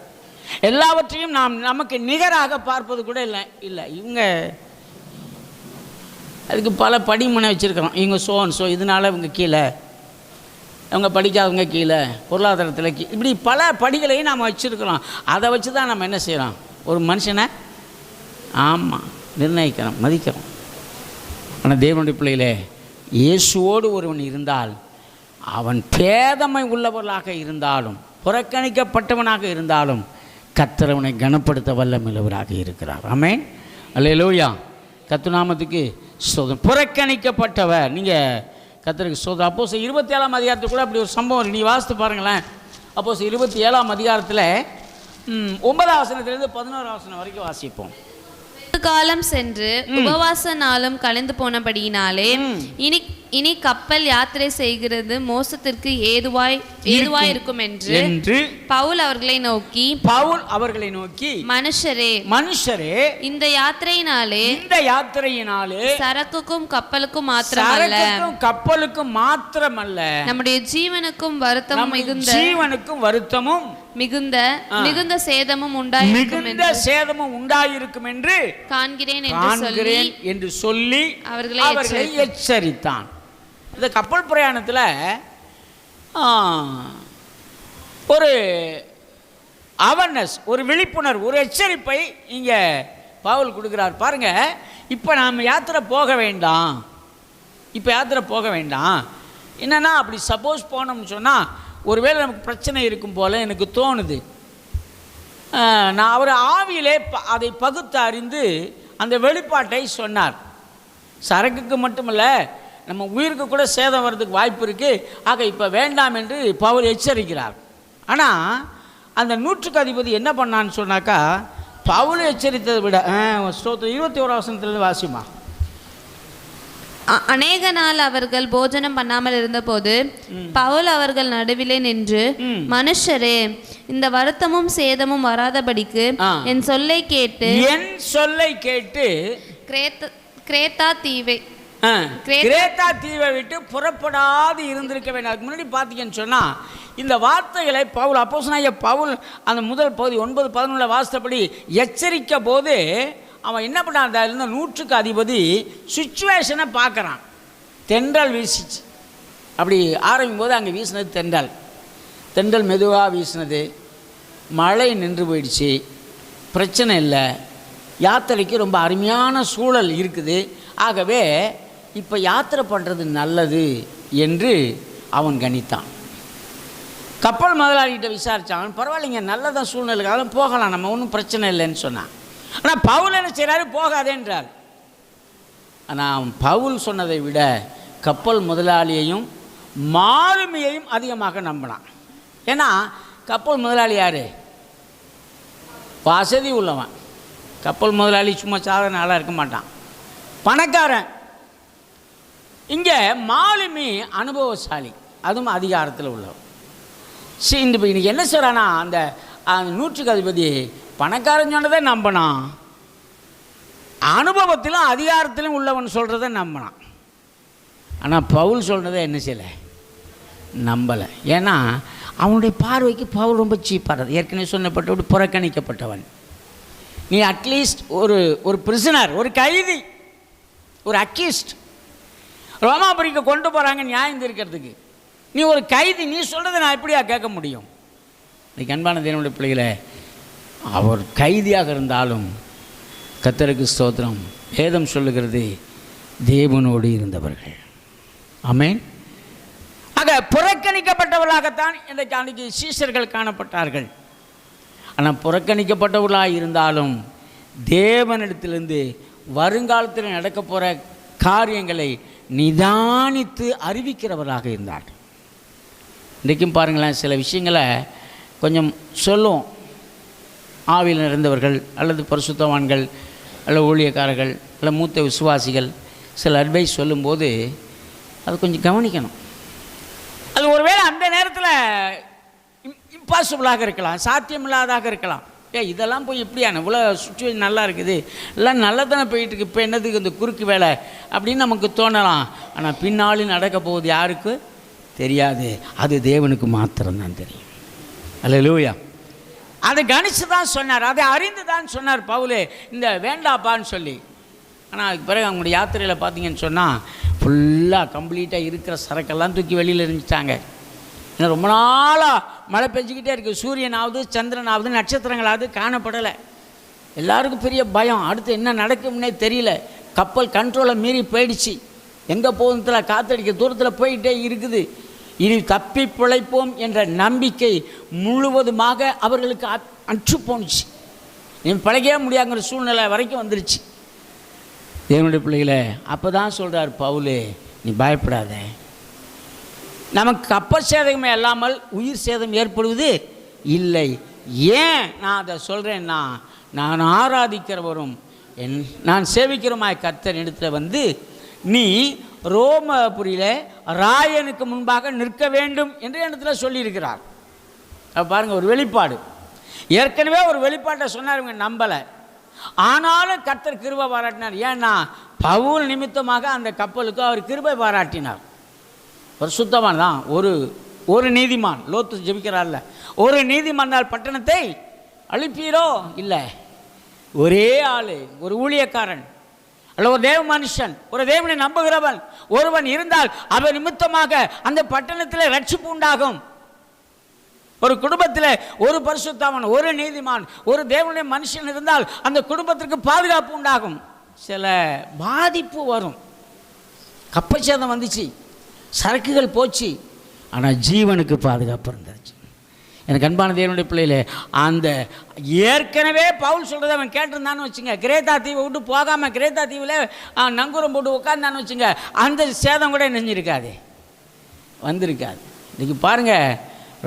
எல்லாவற்றையும் நாம் நமக்கு நிகராக பார்ப்பது கூட இல்லை. இவங்க அதுக்கு பல படிமுனை வச்சுருக்கிறோம். இவங்க ஸோ இதனால் இவங்க கீழே, அவங்க படிக்காதவங்க கீழே, பொருளாதாரத்தில் இப்படி பல படிகளையும் நாம் வச்சுருக்கிறோம். அதை வச்சு தான் நம்ம என்ன செய்கிறோம், ஒரு மனுஷனை நிர்ணயிக்கிறோம், மதிக்கிறோம். ஆனால் தேவனுடைய பிள்ளைகளே, இயேசுவோடு ஒருவன் இருந்தால் அவன் பேதமை உள்ளவர்களாக இருந்தாலும் புறக்கணிக்கப்பட்டவனாக இருந்தாலும் கர்த்தர் அவனை கனப்படுத்த வல்லமையுள்ளவராக இருக்கிறார். ஆமென், அல்லேலூயா. கர்த்தர் நாமத்துக்கு ஸ்தோத்திரம். புறக்கணிக்கப்பட்டவர், நீங்கள் கர்த்தருக்கு ஸ்தோத்திரம். அப்போஸ்தலர் 27ஆம் அதிகாரத்தில் கூட அப்படி ஒரு சம்பவம் நீ வாசித்து பாருங்களேன். அப்போஸ்தலர் 27ஆம் அதிகாரத்தில் 9ஆம் வசனத்திலிருந்து 11ஆம் வசனம் வரைக்கும் வாசிப்போம். காலம் சென்று உபவாச நாளும் கலைந்து போனபடியினாலே இனி கப்பல் யாத்திரை செய்கிறது மோசத்திற்கு ஏதுவாய் இருக்கும் என்று பவுல் அவர்களை நோக்கி மனுஷரே இந்த யாத்திரையினாலே சரக்குக்கும் கப்பலுக்கும் மாத்திரமல்ல நம்முடைய ஜீவனுக்கும் வருத்தமும் மிகுந்த சேதமும் உண்டாயிருக்கும் என்று காண்கிறேன் என்று சொல்லி அவர்களை எச்சரித்தான். இந்த கப்பல் பிரயாணத்தில் ஒரு அவேர்னஸ், ஒரு விழிப்புணர்வு, ஒரு எச்சரிப்பை இங்கே பவுல் கொடுக்குறார். பாருங்க, இப்போ நாம் யாத்திரை போக வேண்டாம். என்னன்னா, அப்படி சப்போஸ் போனோம்னு சொன்னால் ஒருவேளை நமக்கு பிரச்சனை இருக்கும் போல எனக்கு தோணுது. நான் அவர் ஆவியிலே அதை பகுத்து அறிந்து அந்த வெளிப்பாட்டை சொன்னார். சரக்குக்கு மட்டுமல்ல, நம்ம உயிருக்கு கூட சேதம் வர்றதுக்கு வாய்ப்பு இருக்குது. ஆக இப்போ வேண்டாம் என்று பவுல் எச்சரிக்கிறார். ஆனால் அந்த நூற்றுக்கு அதிபதி என்ன பண்ணான்னு சொன்னாக்கா, பவுல் எச்சரித்ததை விட 21 வசனத்திலிருந்து வாசிமா. அநேக நாள் அவர்கள் போஜனம் பண்ணாமல் இருந்தபோது பவுல் அவர்கள் நடுவிலே நின்று, மனுஷரே, இந்த வருத்தமும் சேதமும் வராதபடிக்கு என் சொல்லை கேட்டு கிரேத்தா தீவை விட்டு புறப்படாது இருந்திருக்க வேண்டும். அதுக்கு முன்னாடி பார்த்தீங்கன்னு சொன்னால் இந்த வார்த்தைகளை பவுல், அப்போஸ்தலனாகிய பவுல் அந்த முதல் பகுதி 9-11 வாசித்தபடி எச்சரிக்க போது அவன் என்ன பண்ணான், அந்த இருந்த நூற்றுக்கு அதிபதி சுச்சுவேஷனை பார்க்குறான். தென்றல் வீசிச்சு. அப்படி ஆரம்பிக்கும் போது அங்கே வீசினது தென்றல் மெதுவாக வீசினது, மழை நின்று போயிடுச்சு, பிரச்சனை இல்லை, யாத்திரைக்கு ரொம்ப அருமையான சூழல் இருக்குது. ஆகவே இப்போ யாத்திரை பண்ணுறது நல்லது என்று அவன் கணித்தான். கப்பல் முதலாளிகிட்ட விசாரித்தான். பரவாயில்லைங்க, நல்லதான் சூழ்நிலைக்காக போகலாம், நம்ம ஒன்றும் பிரச்சனை இல்லைன்னு சொன்னான். ஆனால் பவுல் என்ன செய்கிறாரு, போகாதேன்றார். ஆனால் அவன் பவுல் சொன்னதை விட கப்பல் முதலாளியையும் மாலுமியையும் அதிகமாக நம்பினான். ஏன்னா கப்பல் முதலாளி யார், வசதி உள்ளவன். கப்பல் முதலாளி சும்மா சாதாரண ஆளாக இருக்க மாட்டான், பணக்காரன். இங்கே மாலுமி அனுபவசாலி, அதுவும் அதிகாரத்தில் உள்ளவன். இந்த இன்னைக்கு என்ன சொல்கிறானா, அந்த நூற்றுக்கு அதிபதி பணக்காரன் சொன்னதை நம்பினான், அனுபவத்திலும் அதிகாரத்திலும் உள்ளவன் சொல்கிறத நம்பினான். ஆனால் பவுல் சொல்கிறத என்ன செய்யலை, நம்பலை. ஏன்னா அவனுடைய பார்வைக்கு பவுல் ரொம்ப சீப்பாகிறது. ஏற்கனவே சொன்னப்பட்ட புறக்கணிக்கப்பட்டவன். நீ அட்லீஸ்ட் ஒரு பிரிசனர், ஒரு கைதி, ஒரு அக்யூஸ்ட், ரோமாபுரிக்கு கொண்டு போகிறாங்க நியாயம் தீர்க்கிறதுக்கு, நீ ஒரு கைதி, நீ சொல்கிறத நான் எப்படியா கேட்க முடியும்? இன்னைக்கு அன்பான தேவனுடைய பிள்ளைகளை, அவர் கைதியாக இருந்தாலும் கர்த்தருக்கு ஸ்தோத்திரம், வேதம் சொல்லுகிறது தேவனோடு இருந்தவர்கள். ஆமென். ஆக புறக்கணிக்கப்பட்டவர்களாகத்தான் இன்றைக்கு அன்றைக்கு சீஷர்கள் காணப்பட்டார்கள். ஆனால் புறக்கணிக்கப்பட்டவர்களாக இருந்தாலும் தேவனிடத்திலிருந்து வருங்காலத்தில் நடக்க போகிற காரியங்களை நிதானித்து அறிவிக்கிறவர்களாக இருந்தார்கள். இன்றைக்கும் பாருங்களேன், சில விஷயங்களை கொஞ்சம் சொல்லுவோம், ஆவியில் நிறைந்தவர்கள் அல்லது பரிசுத்தவான்கள் அல்லது ஊழியக்காரர்கள் அல்லது மூத்த விசுவாசிகள் சில அட்வைஸ் சொல்லும்போது அது கொஞ்சம் கவனிக்கணும். அது ஒருவேளை அந்த நேரத்தில் இம்பாசிபிளாக இருக்கலாம், சாத்தியமில்லாதாக இருக்கலாம். இதெல்லாம் போய் இப்படியான இவ்வளோ சுச்சுவேஷன் நல்லா இருக்குது, எல்லாம் நல்லா தானே போயிட்டுருக்கு, இப்போ என்னதுக்கு இந்த குறுக்கு வேலை அப்படின்னு நமக்கு தோணலாம். ஆனால் பின்னாலும் நடக்க போகுது யாருக்கு தெரியாது. அது தேவனுக்கு மாத்திரம்தான் தெரியும். அல்லேலூயா. அதை கணிச்சு தான் சொன்னார், அதை அறிந்து தான் சொன்னார் பவுலே இந்த வேண்டாப்பான்னு சொல்லி. ஆனால் அதுக்கு பிறகு அவங்களுடைய யாத்திரையில் பார்த்தீங்கன்னு சொன்னால் ஃபுல்லாக கம்ப்ளீட்டாக இருக்கிற சரக்கெல்லாம் தூக்கி வெளியில் இருந்துட்டாங்க. ஏன்னா ரொம்ப நாளாக மழை பெஞ்சிக்கிட்டே இருக்குது. சூரியனாவது சந்திரனாவது நட்சத்திரங்களாவது காணப்படலை. எல்லாருக்கும் பெரிய பயம், அடுத்து என்ன நடக்கும்னே தெரியல. கப்பல் கண்ட்ரோலை மீறி போயிடுச்சு. எங்கே போகுதுல காற்றடிக்க தூரத்தில் போயிட்டே இருக்குது. இனி தப்பி பிழைப்போம் என்ற நம்பிக்கை முழுவதுமாக அவர்களுக்கு அற்று போணுச்சு. நீ பழகவே முடியாங்கிற சூழ்நிலை வரைக்கும் வந்துருச்சு. தேவனுடைய பிள்ளைகளை அப்போ தான் சொல்கிறார் பவுலே, நீ பயப்படாத, நமக்கு கப்பல் சேதமே இல்லாமல் உயிர் சேதம் ஏற்படுவது இல்லை. ஏன் நான் அதை சொல்கிறேன்னா, நான் ஆராதிக்கிறவரும் நான் சேவிக்கிறமாய் கர்த்தர் இடத்துல வந்து நீ ரோமபுரியில் ராயனுக்கு முன்பாக நிற்க வேண்டும் என்று இடத்துல சொல்லியிருக்கிறார். பாருங்கள், ஒரு வெளிப்பாடு. ஏற்கனவே ஒரு வெளிப்பாட்டை சொன்னார், நம்பலை. ஆனாலும் கர்த்தர் கிருபை பாராட்டினார். ஏன்னா பவுல் நிமித்தமாக அந்த கப்பலுக்கு அவர் கிருபை பாராட்டினார். ஒரு சுத்தமான் தான், ஒரு நீதிமான். லோத்து ஜெபிக்கிறார்ல, ஒரு நீதிமானால் பட்டணத்தை அழிப்பீரோ? இல்லை, ஒரே ஆள், ஒரு ஊழியக்காரன் அல்ல, ஒரு தேவ மனுஷன், ஒரு தேவனை நம்புகிறவன் ஒருவன் இருந்தால் அவன் நிமித்தமாக அந்த பட்டணத்தில் ரட்சிப்பு உண்டாகும். ஒரு குடும்பத்தில் ஒரு பரிசுத்தவான், ஒரு நீதிமான், ஒரு தேவனுடைய மனுஷன் இருந்தால் அந்த குடும்பத்திற்கு பாதுகாப்பு உண்டாகும். சில பாதிப்பு வரும். கப்பல் சேதம் வந்துச்சு, சரக்குகள் போச்சு, ஆனால் ஜீவனுக்கு பாதுகாப்பு இருந்துச்சு. எனக்கு அன்பான தேவனுடைய பிள்ளையிலே, அந்த ஏற்கனவே பவுல் சொல்கிறத அவன் கேட்டிருந்தான்னு வச்சுங்க, கிரேத்தா தீவை விட்டு போகாமல் கிரேத்தா தீவில் நங்கூரம் போட்டு உட்காந்தான்னு வச்சுங்க, அந்த சேதம் கூட நெஞ்சிருக்காது, வந்திருக்காது. இன்றைக்கி பாருங்கள்,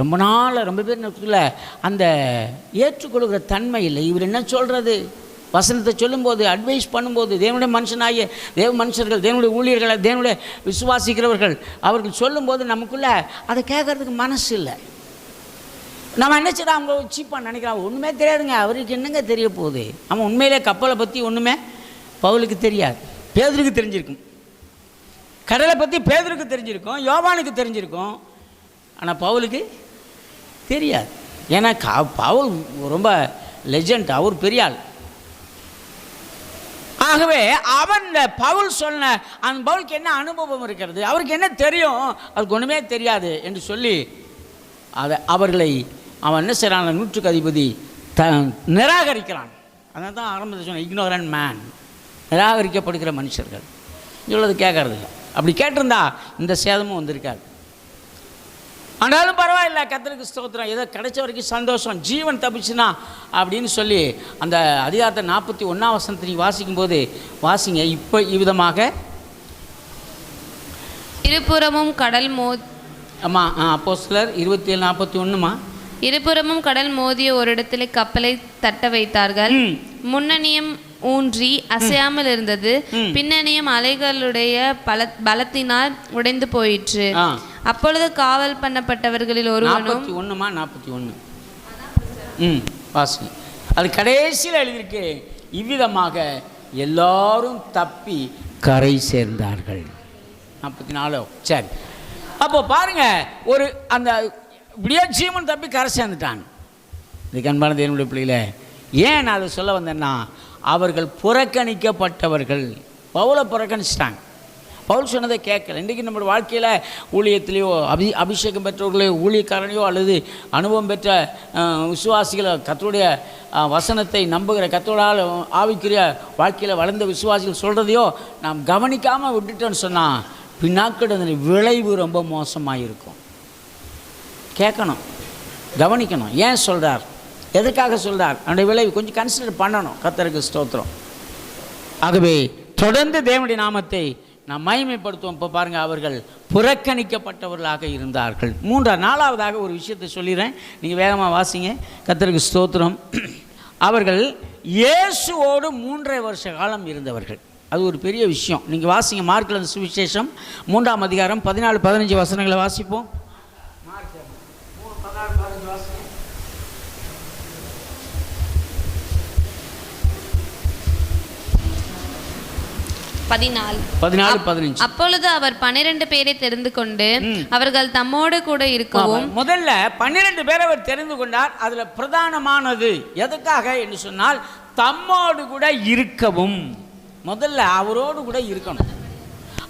ரொம்ப நாள் ரொம்ப பேர் இல்லை, அந்த ஏற்றுக்கொள்கிற தன்மை இல்லை. இவர் என்ன சொல்கிறது, வசனத்தை சொல்லும்போது, அட்வைஸ் பண்ணும்போது, தேவனுடைய மனுஷனாகிய தேவ மனுஷர்கள், தேவனுடைய ஊழியர்களை, தேவனுடைய விசுவாசிக்கிறவர்கள் அவர்கள் சொல்லும்போது நமக்குள்ளே அதை கேட்கறதுக்கு மனசு இல்லை. நம்ம என்ன செய்யறோம், அவங்க சீப்பாக நினைக்கிறான், ஒன்றுமே தெரியாதுங்க, அவருக்கு என்னங்க தெரிய போகுது. அவன் உண்மையிலே கப்பலை பற்றி ஒன்றுமே பவுலுக்கு தெரியாது. பேதுருக்கு தெரிஞ்சிருக்கும், கடலை பற்றி பேதுருக்கு தெரிஞ்சிருக்கும், யோவானுக்கு தெரிஞ்சிருக்கும், ஆனால் பவுலுக்கு தெரியாது. ஏன்னா பவுல் ரொம்ப லெஜண்ட், அவர் பெரிய ஆள். ஆகவே அவன் பவுல் சொன்ன அந்த பவுலுக்கு என்ன அனுபவம் இருக்கிறது, அவருக்கு என்ன தெரியும், அவருக்கு ஒன்றுமே தெரியாது என்று சொல்லி அதை அவர்களை அவன் என்ன செய்கிறான், நூற்றுக்கு அதிபதி நிராகரிக்கிறான். அதனால தான் ஆரம்பத்தில் சொன்ன இக்னோரண்ட் மேன், நிராகரிக்கப்படுகிற மனுஷர்கள் சொல்வது கேட்கறது இல்லை. அப்படி கேட்டிருந்தா இந்த சேதமும் வந்திருக்காது. ஆனாலும் பரவாயில்ல, கர்த்தருக்கு ஸ்தோத்திரம், ஏதோ கிடைச்ச வரைக்கும் சந்தோஷம், ஜீவன் தப்பிச்சுனா அப்படின்னு சொல்லி அந்த அதிகாரத்தை 41ஆம் வசனத்தை நீங்கள் வாசிக்கும்போது வாசிங்க. இப்போ இவ்விதமாக இருபுறமும் கடல் ஆமாம், அப்போஸ்தலர் 27:41மா, இருபுறமும் கடல் மோதிய ஒரு இடத்துல கப்பலை தட்ட வைத்தார்கள். முன்னணியம் ஊன்றி அசையாமல் இருந்தது, பின்னணியம் அலைகளுடைய பலத்தினால் உடைந்து போயிற்று. அப்பொழுது காவல் பண்ணப்பட்டவர்களில் ஒருவனும் 41 வாசி, அது கடைசியில் எழுதியிருக்கு, இவ்விதமாக எல்லாரும் தப்பி கரை சேர்ந்தார்கள். 44. சரி, அப்போ பாருங்க, ஒரு அந்த இப்படியே ஜீவன் தப்பி கரை சேர்ந்துட்டாங்க. இதுக்கு அன்பான தேவனுடைய பிள்ளைகளே, ஏன் நான் அதை சொல்ல வந்தேன்னா, அவர்கள் புறக்கணிக்கப்பட்டவர்கள். பவுலை புறக்கணிச்சிட்டாங்க, பவுல் சொன்னதை கேட்கல. இன்றைக்கி நம்மளுடைய வாழ்க்கையில் ஊழியத்திலேயோ அபிஷேகம் பெற்றவர்களையோ ஊழியக்காரனையோ அல்லது அனுபவம் பெற்ற விசுவாசிகளை, கர்த்தருடைய வசனத்தை நம்புகிற, கர்த்தரோடால் ஆவிக்குரிய வாழ்க்கையில் வளர்ந்த விசுவாசிகள் சொல்கிறதையோ நாம் கவனிக்காமல் விட்டுட்டோன்னு சொன்னால் பின்னாக்கள் அந்த விளைவு ரொம்ப மோசமாக இருக்கும். கேட்கணும், கவனிக்கணும், ஏன் சொல்கிறார், எதுக்காக சொல்கிறார், அந்த விளைவு கொஞ்சம் கன்சிடர் பண்ணணும். கர்த்தருக்கு ஸ்தோத்திரம். ஆகவே தொடர்ந்து தேவனுடைய நாமத்தை நாம் மகிமைப்படுத்துவோம். இப்போ பாருங்கள், அவர்கள் புறக்கணிக்கப்பட்டவர்களாக இருந்தார்கள். 4ஆவதாக ஒரு விஷயத்தை சொல்லிடுறேன், நீங்கள் வேகமாக வாசிங்க. கர்த்தருக்கு ஸ்தோத்திரம். அவர்கள் இயேசுவோடு 3.5 வருஷ காலம் இருந்தவர்கள். அது ஒரு பெரிய விஷயம். நீங்கள் வாசிங்க, மார்க்கில் சுவிசேஷம் 3ஆம் அதிகாரம் 14-15 வசனங்களை வாசிப்போம். 14. அப்பொழுது அவர் 12 பேரை தெரிந்து கொண்டு அவர்கள் தம்மோடு கூட இருக்கவும். முதல்ல 12 பேரை அவர் தெரிந்து கொண்டார். அதுல பிரதானமானது எதுக்காக என்று சொன்னால் தம்மோடு கூட இருக்கவும். முதல்ல அவரோடு கூட இருக்கணும்,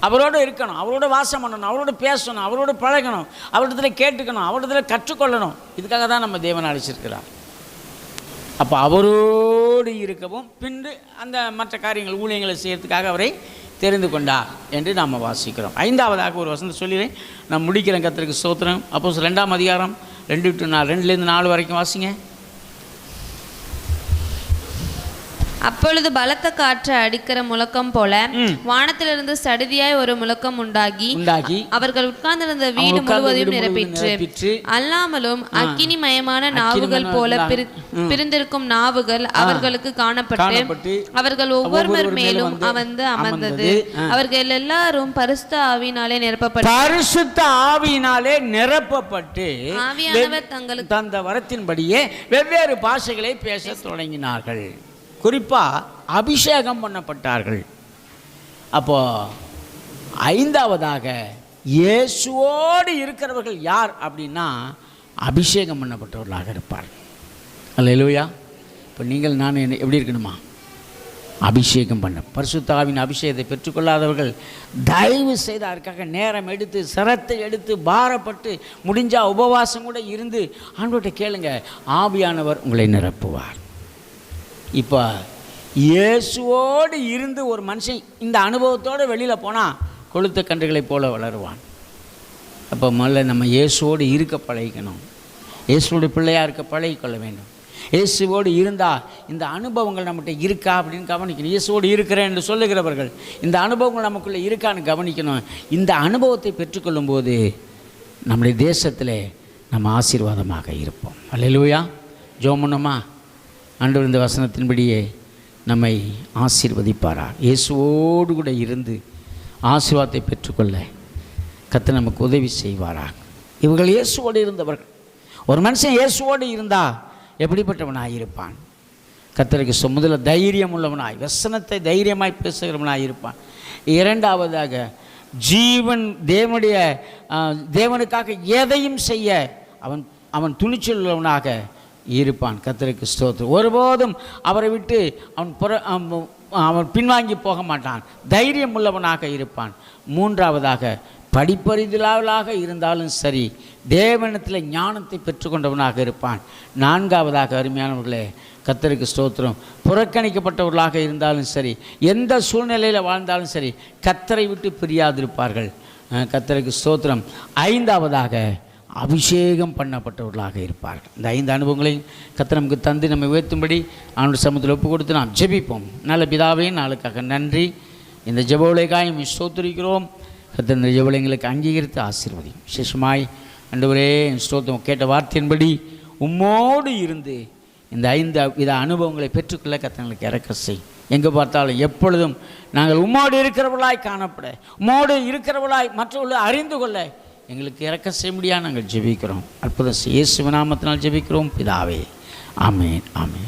அவரோடு இருக்கணும், அவரோட வாசம் பண்ணணும், அவரோட பேசணும், அவரோட பழகணும், அவரிடத்துல கேட்டுக்கணும், அவரிடத்துல கற்றுக்கொள்ளணும். இதுக்காக தான் நம்ம தேவன் அழைச்சிருக்கிறார். அப்போ அவரோடு இருக்கவும் பின்பு அந்த மற்ற காரியங்கள் ஊழியங்களை செய்யறதுக்காக அவரை தெரிந்து கொண்டார் என்று நாம் வாசிக்கிறோம். 5ஆவதாக ஒரு வசனத்தை சொல்லிடுறேன், நான் முடிக்கிறேன். கர்த்தருக்கு ஸ்தோத்திரம். அப்போஸ்தலர் 2ஆம் அதிகாரம் 2-4 2 வரைக்கும் வாசிங்க. அப்பொழுது பலத்த காற்று அடிக்கிற முழக்கம் போல வானத்திலிருந்து சடுதியாய் ஒரு முழக்கம் உண்டாகி அவர்கள் உட்கார்ந்திருந்த வீடு முழுவதையும் நிரப்பிற்று. அல்லாமலும் அக்கினிமயமான நாவுகள் போல பிரிந்திருக்கும் நாவுகள் அவர்களுக்கு காணப்பட்டு அவர்கள் ஒவ்வொருவர் மேலும் வந்து அமர்ந்தது. அவர்கள் எல்லாரும் பரிசுத்த ஆவியினாலே நிரப்பப்பட்டு ஆவியானவர் தங்களுக்கு தந்த வரத்தின்படியே வெவ்வேறு பாஷைகளை பேச தொடங்கினார்கள். குறிப்பாக அபிஷேகம் பண்ணப்பட்டார்கள். அப்போ 5ஆவதாக இயேசுவோடு இருக்கிறவர்கள் யார் அப்படின்னா அபிஷேகம் பண்ணப்பட்டவர்களாக இருப்பார்கள். அல்லேலூயா. இப்போ நீங்கள் நான் எப்படி இருக்கணுமா? அபிஷேகம் பண்ண பரிசுத்த ஆவியின் அபிஷேகத்தை பெற்றுக்கொள்ளாதவர்கள் தயவு செய்து அதற்காக நேரம் எடுத்து சிரத்தை எடுத்து பாரப்பட்டு முடிஞ்சால் உபவாசம் கூட இருந்து ஆண்டவர்கிட்ட கேளுங்க, ஆவியானவர் உங்களை நிரப்புவார். இப்போ இயேசுவோடு இருந்து ஒரு மனுஷன் இந்த அனுபவத்தோடு வெளியில் போனால் கொழுத்த கன்றுகளைப் போல வளருவான். அப்போ முதல்ல நம்ம இயேசுவோடு இருக்க பழகிக்கணும், இயேசுவோட பிள்ளையாக இருக்க பழகிக்கொள்ள வேண்டும். இயேசுவோடு இருந்தால் இந்த அனுபவங்கள் நம்மகிட்ட இருக்கா அப்படின்னு கவனிக்கணும். இயேசுவோடு இருக்கிறேன் என்று சொல்லுகிறவர்கள் இந்த அனுபவங்கள் நமக்குள்ளே இருக்கான்னு கவனிக்கணும். இந்த அனுபவத்தை பெற்றுக்கொள்ளும் போது நம்முடைய தேசத்தில் நம்ம ஆசீர்வாதமாக இருப்போம். அல்லேலூயா. ஜெபம் பண்ணுமா? ஆண்டவர் இந்த வசனத்தின்படியே நம்மை ஆசீர்வதிப்பாரா. இயேசுவோடு கூட இருந்து ஆசீர்வாதத்தை பெற்றுக்கொள்ள கர்த்தர் நமக்கு உதவி செய்வாரா. இவர்கள் இயேசுவோடு இருந்தவர்கள். ஒரு மனுஷன் இயேசுவோடு இருந்தால் எப்படிப்பட்டவனாக இருப்பான்? கர்த்தருக்கு முதல்ல தைரியம் உள்ளவனாய், வசனத்தை தைரியமாய் பேசுகிறவனாய் இருப்பான். 2ஆவதாக தேவனுக்காக எதையும் செய்ய அவன் துணிச்சல் உள்ளவனாக இருப்பான். கர்த்தருக்கு ஸ்தோத்திரம். ஒருபோதும் அவரை விட்டு அவன் பின்வாங்கி போக மாட்டான், தைரியம் உள்ளவனாக இருப்பான். 3ஆவதாக படிப்பறிதலாக இருந்தாலும் சரி தேவனிடத்தில் ஞானத்தை பெற்றுக்கொண்டவனாக இருப்பான். 4ஆவதாக அருமையானவர்களே கர்த்தருக்கு ஸ்தோத்திரம், புறக்கணிக்கப்பட்டவர்களாக இருந்தாலும் சரி எந்த சூழ்நிலையில் வாழ்ந்தாலும் சரி கர்த்தரை விட்டு பிரியாதிருப்பார்கள். கர்த்தருக்கு ஸ்தோத்திரம். 5ஆவதாக அபிஷேகம் பண்ணப்பட்டவர்களாக இருப்பார்கள். இந்த 5 அனுபவங்களையும் கர்த்தர் நமக்கு தந்து நம்ம உயர்த்தும்படி அவனுடைய சமூகத்தில் ஒப்பு கொடுத்து நாம் ஜெபிப்போம். நல்ல பிதாவே, நாளுக்காக நன்றி. இந்த ஜெபவுலைக்காக ஸ்தோத்திரிக்கிறோம். கர்த்தர் இந்த ஜெபவுலைங்களுக்கு அங்கீகரித்து ஆசீர்வதியும். விசேஷமாய் ஆண்டவரே ஸ்தோத்திரம் கேட்ட வார்த்தையின்படி உம்மோடு இருந்து இந்த 5 வித அனுபவங்களை பெற்றுக்கொள்ள கர்த்தர்களுக்கு இறக்க செய். எங்கே பார்த்தாலும் எப்பொழுதும் நாங்கள் உம்மோடு இருக்கிறவர்களாய் காணப்பட, உம்மோடு இருக்கிறவர்களாய் மற்றவர்களை அறிந்து கொள்ள எங்களுக்கு இறக்க செய்ய முடியாது. நாங்கள் ஜெபிக்கிறோம். அற்புதம் இயேசுவின் நாமத்தினால் ஜெபிக்கிறோம் பிதாவே. ஆமென், ஆமென்.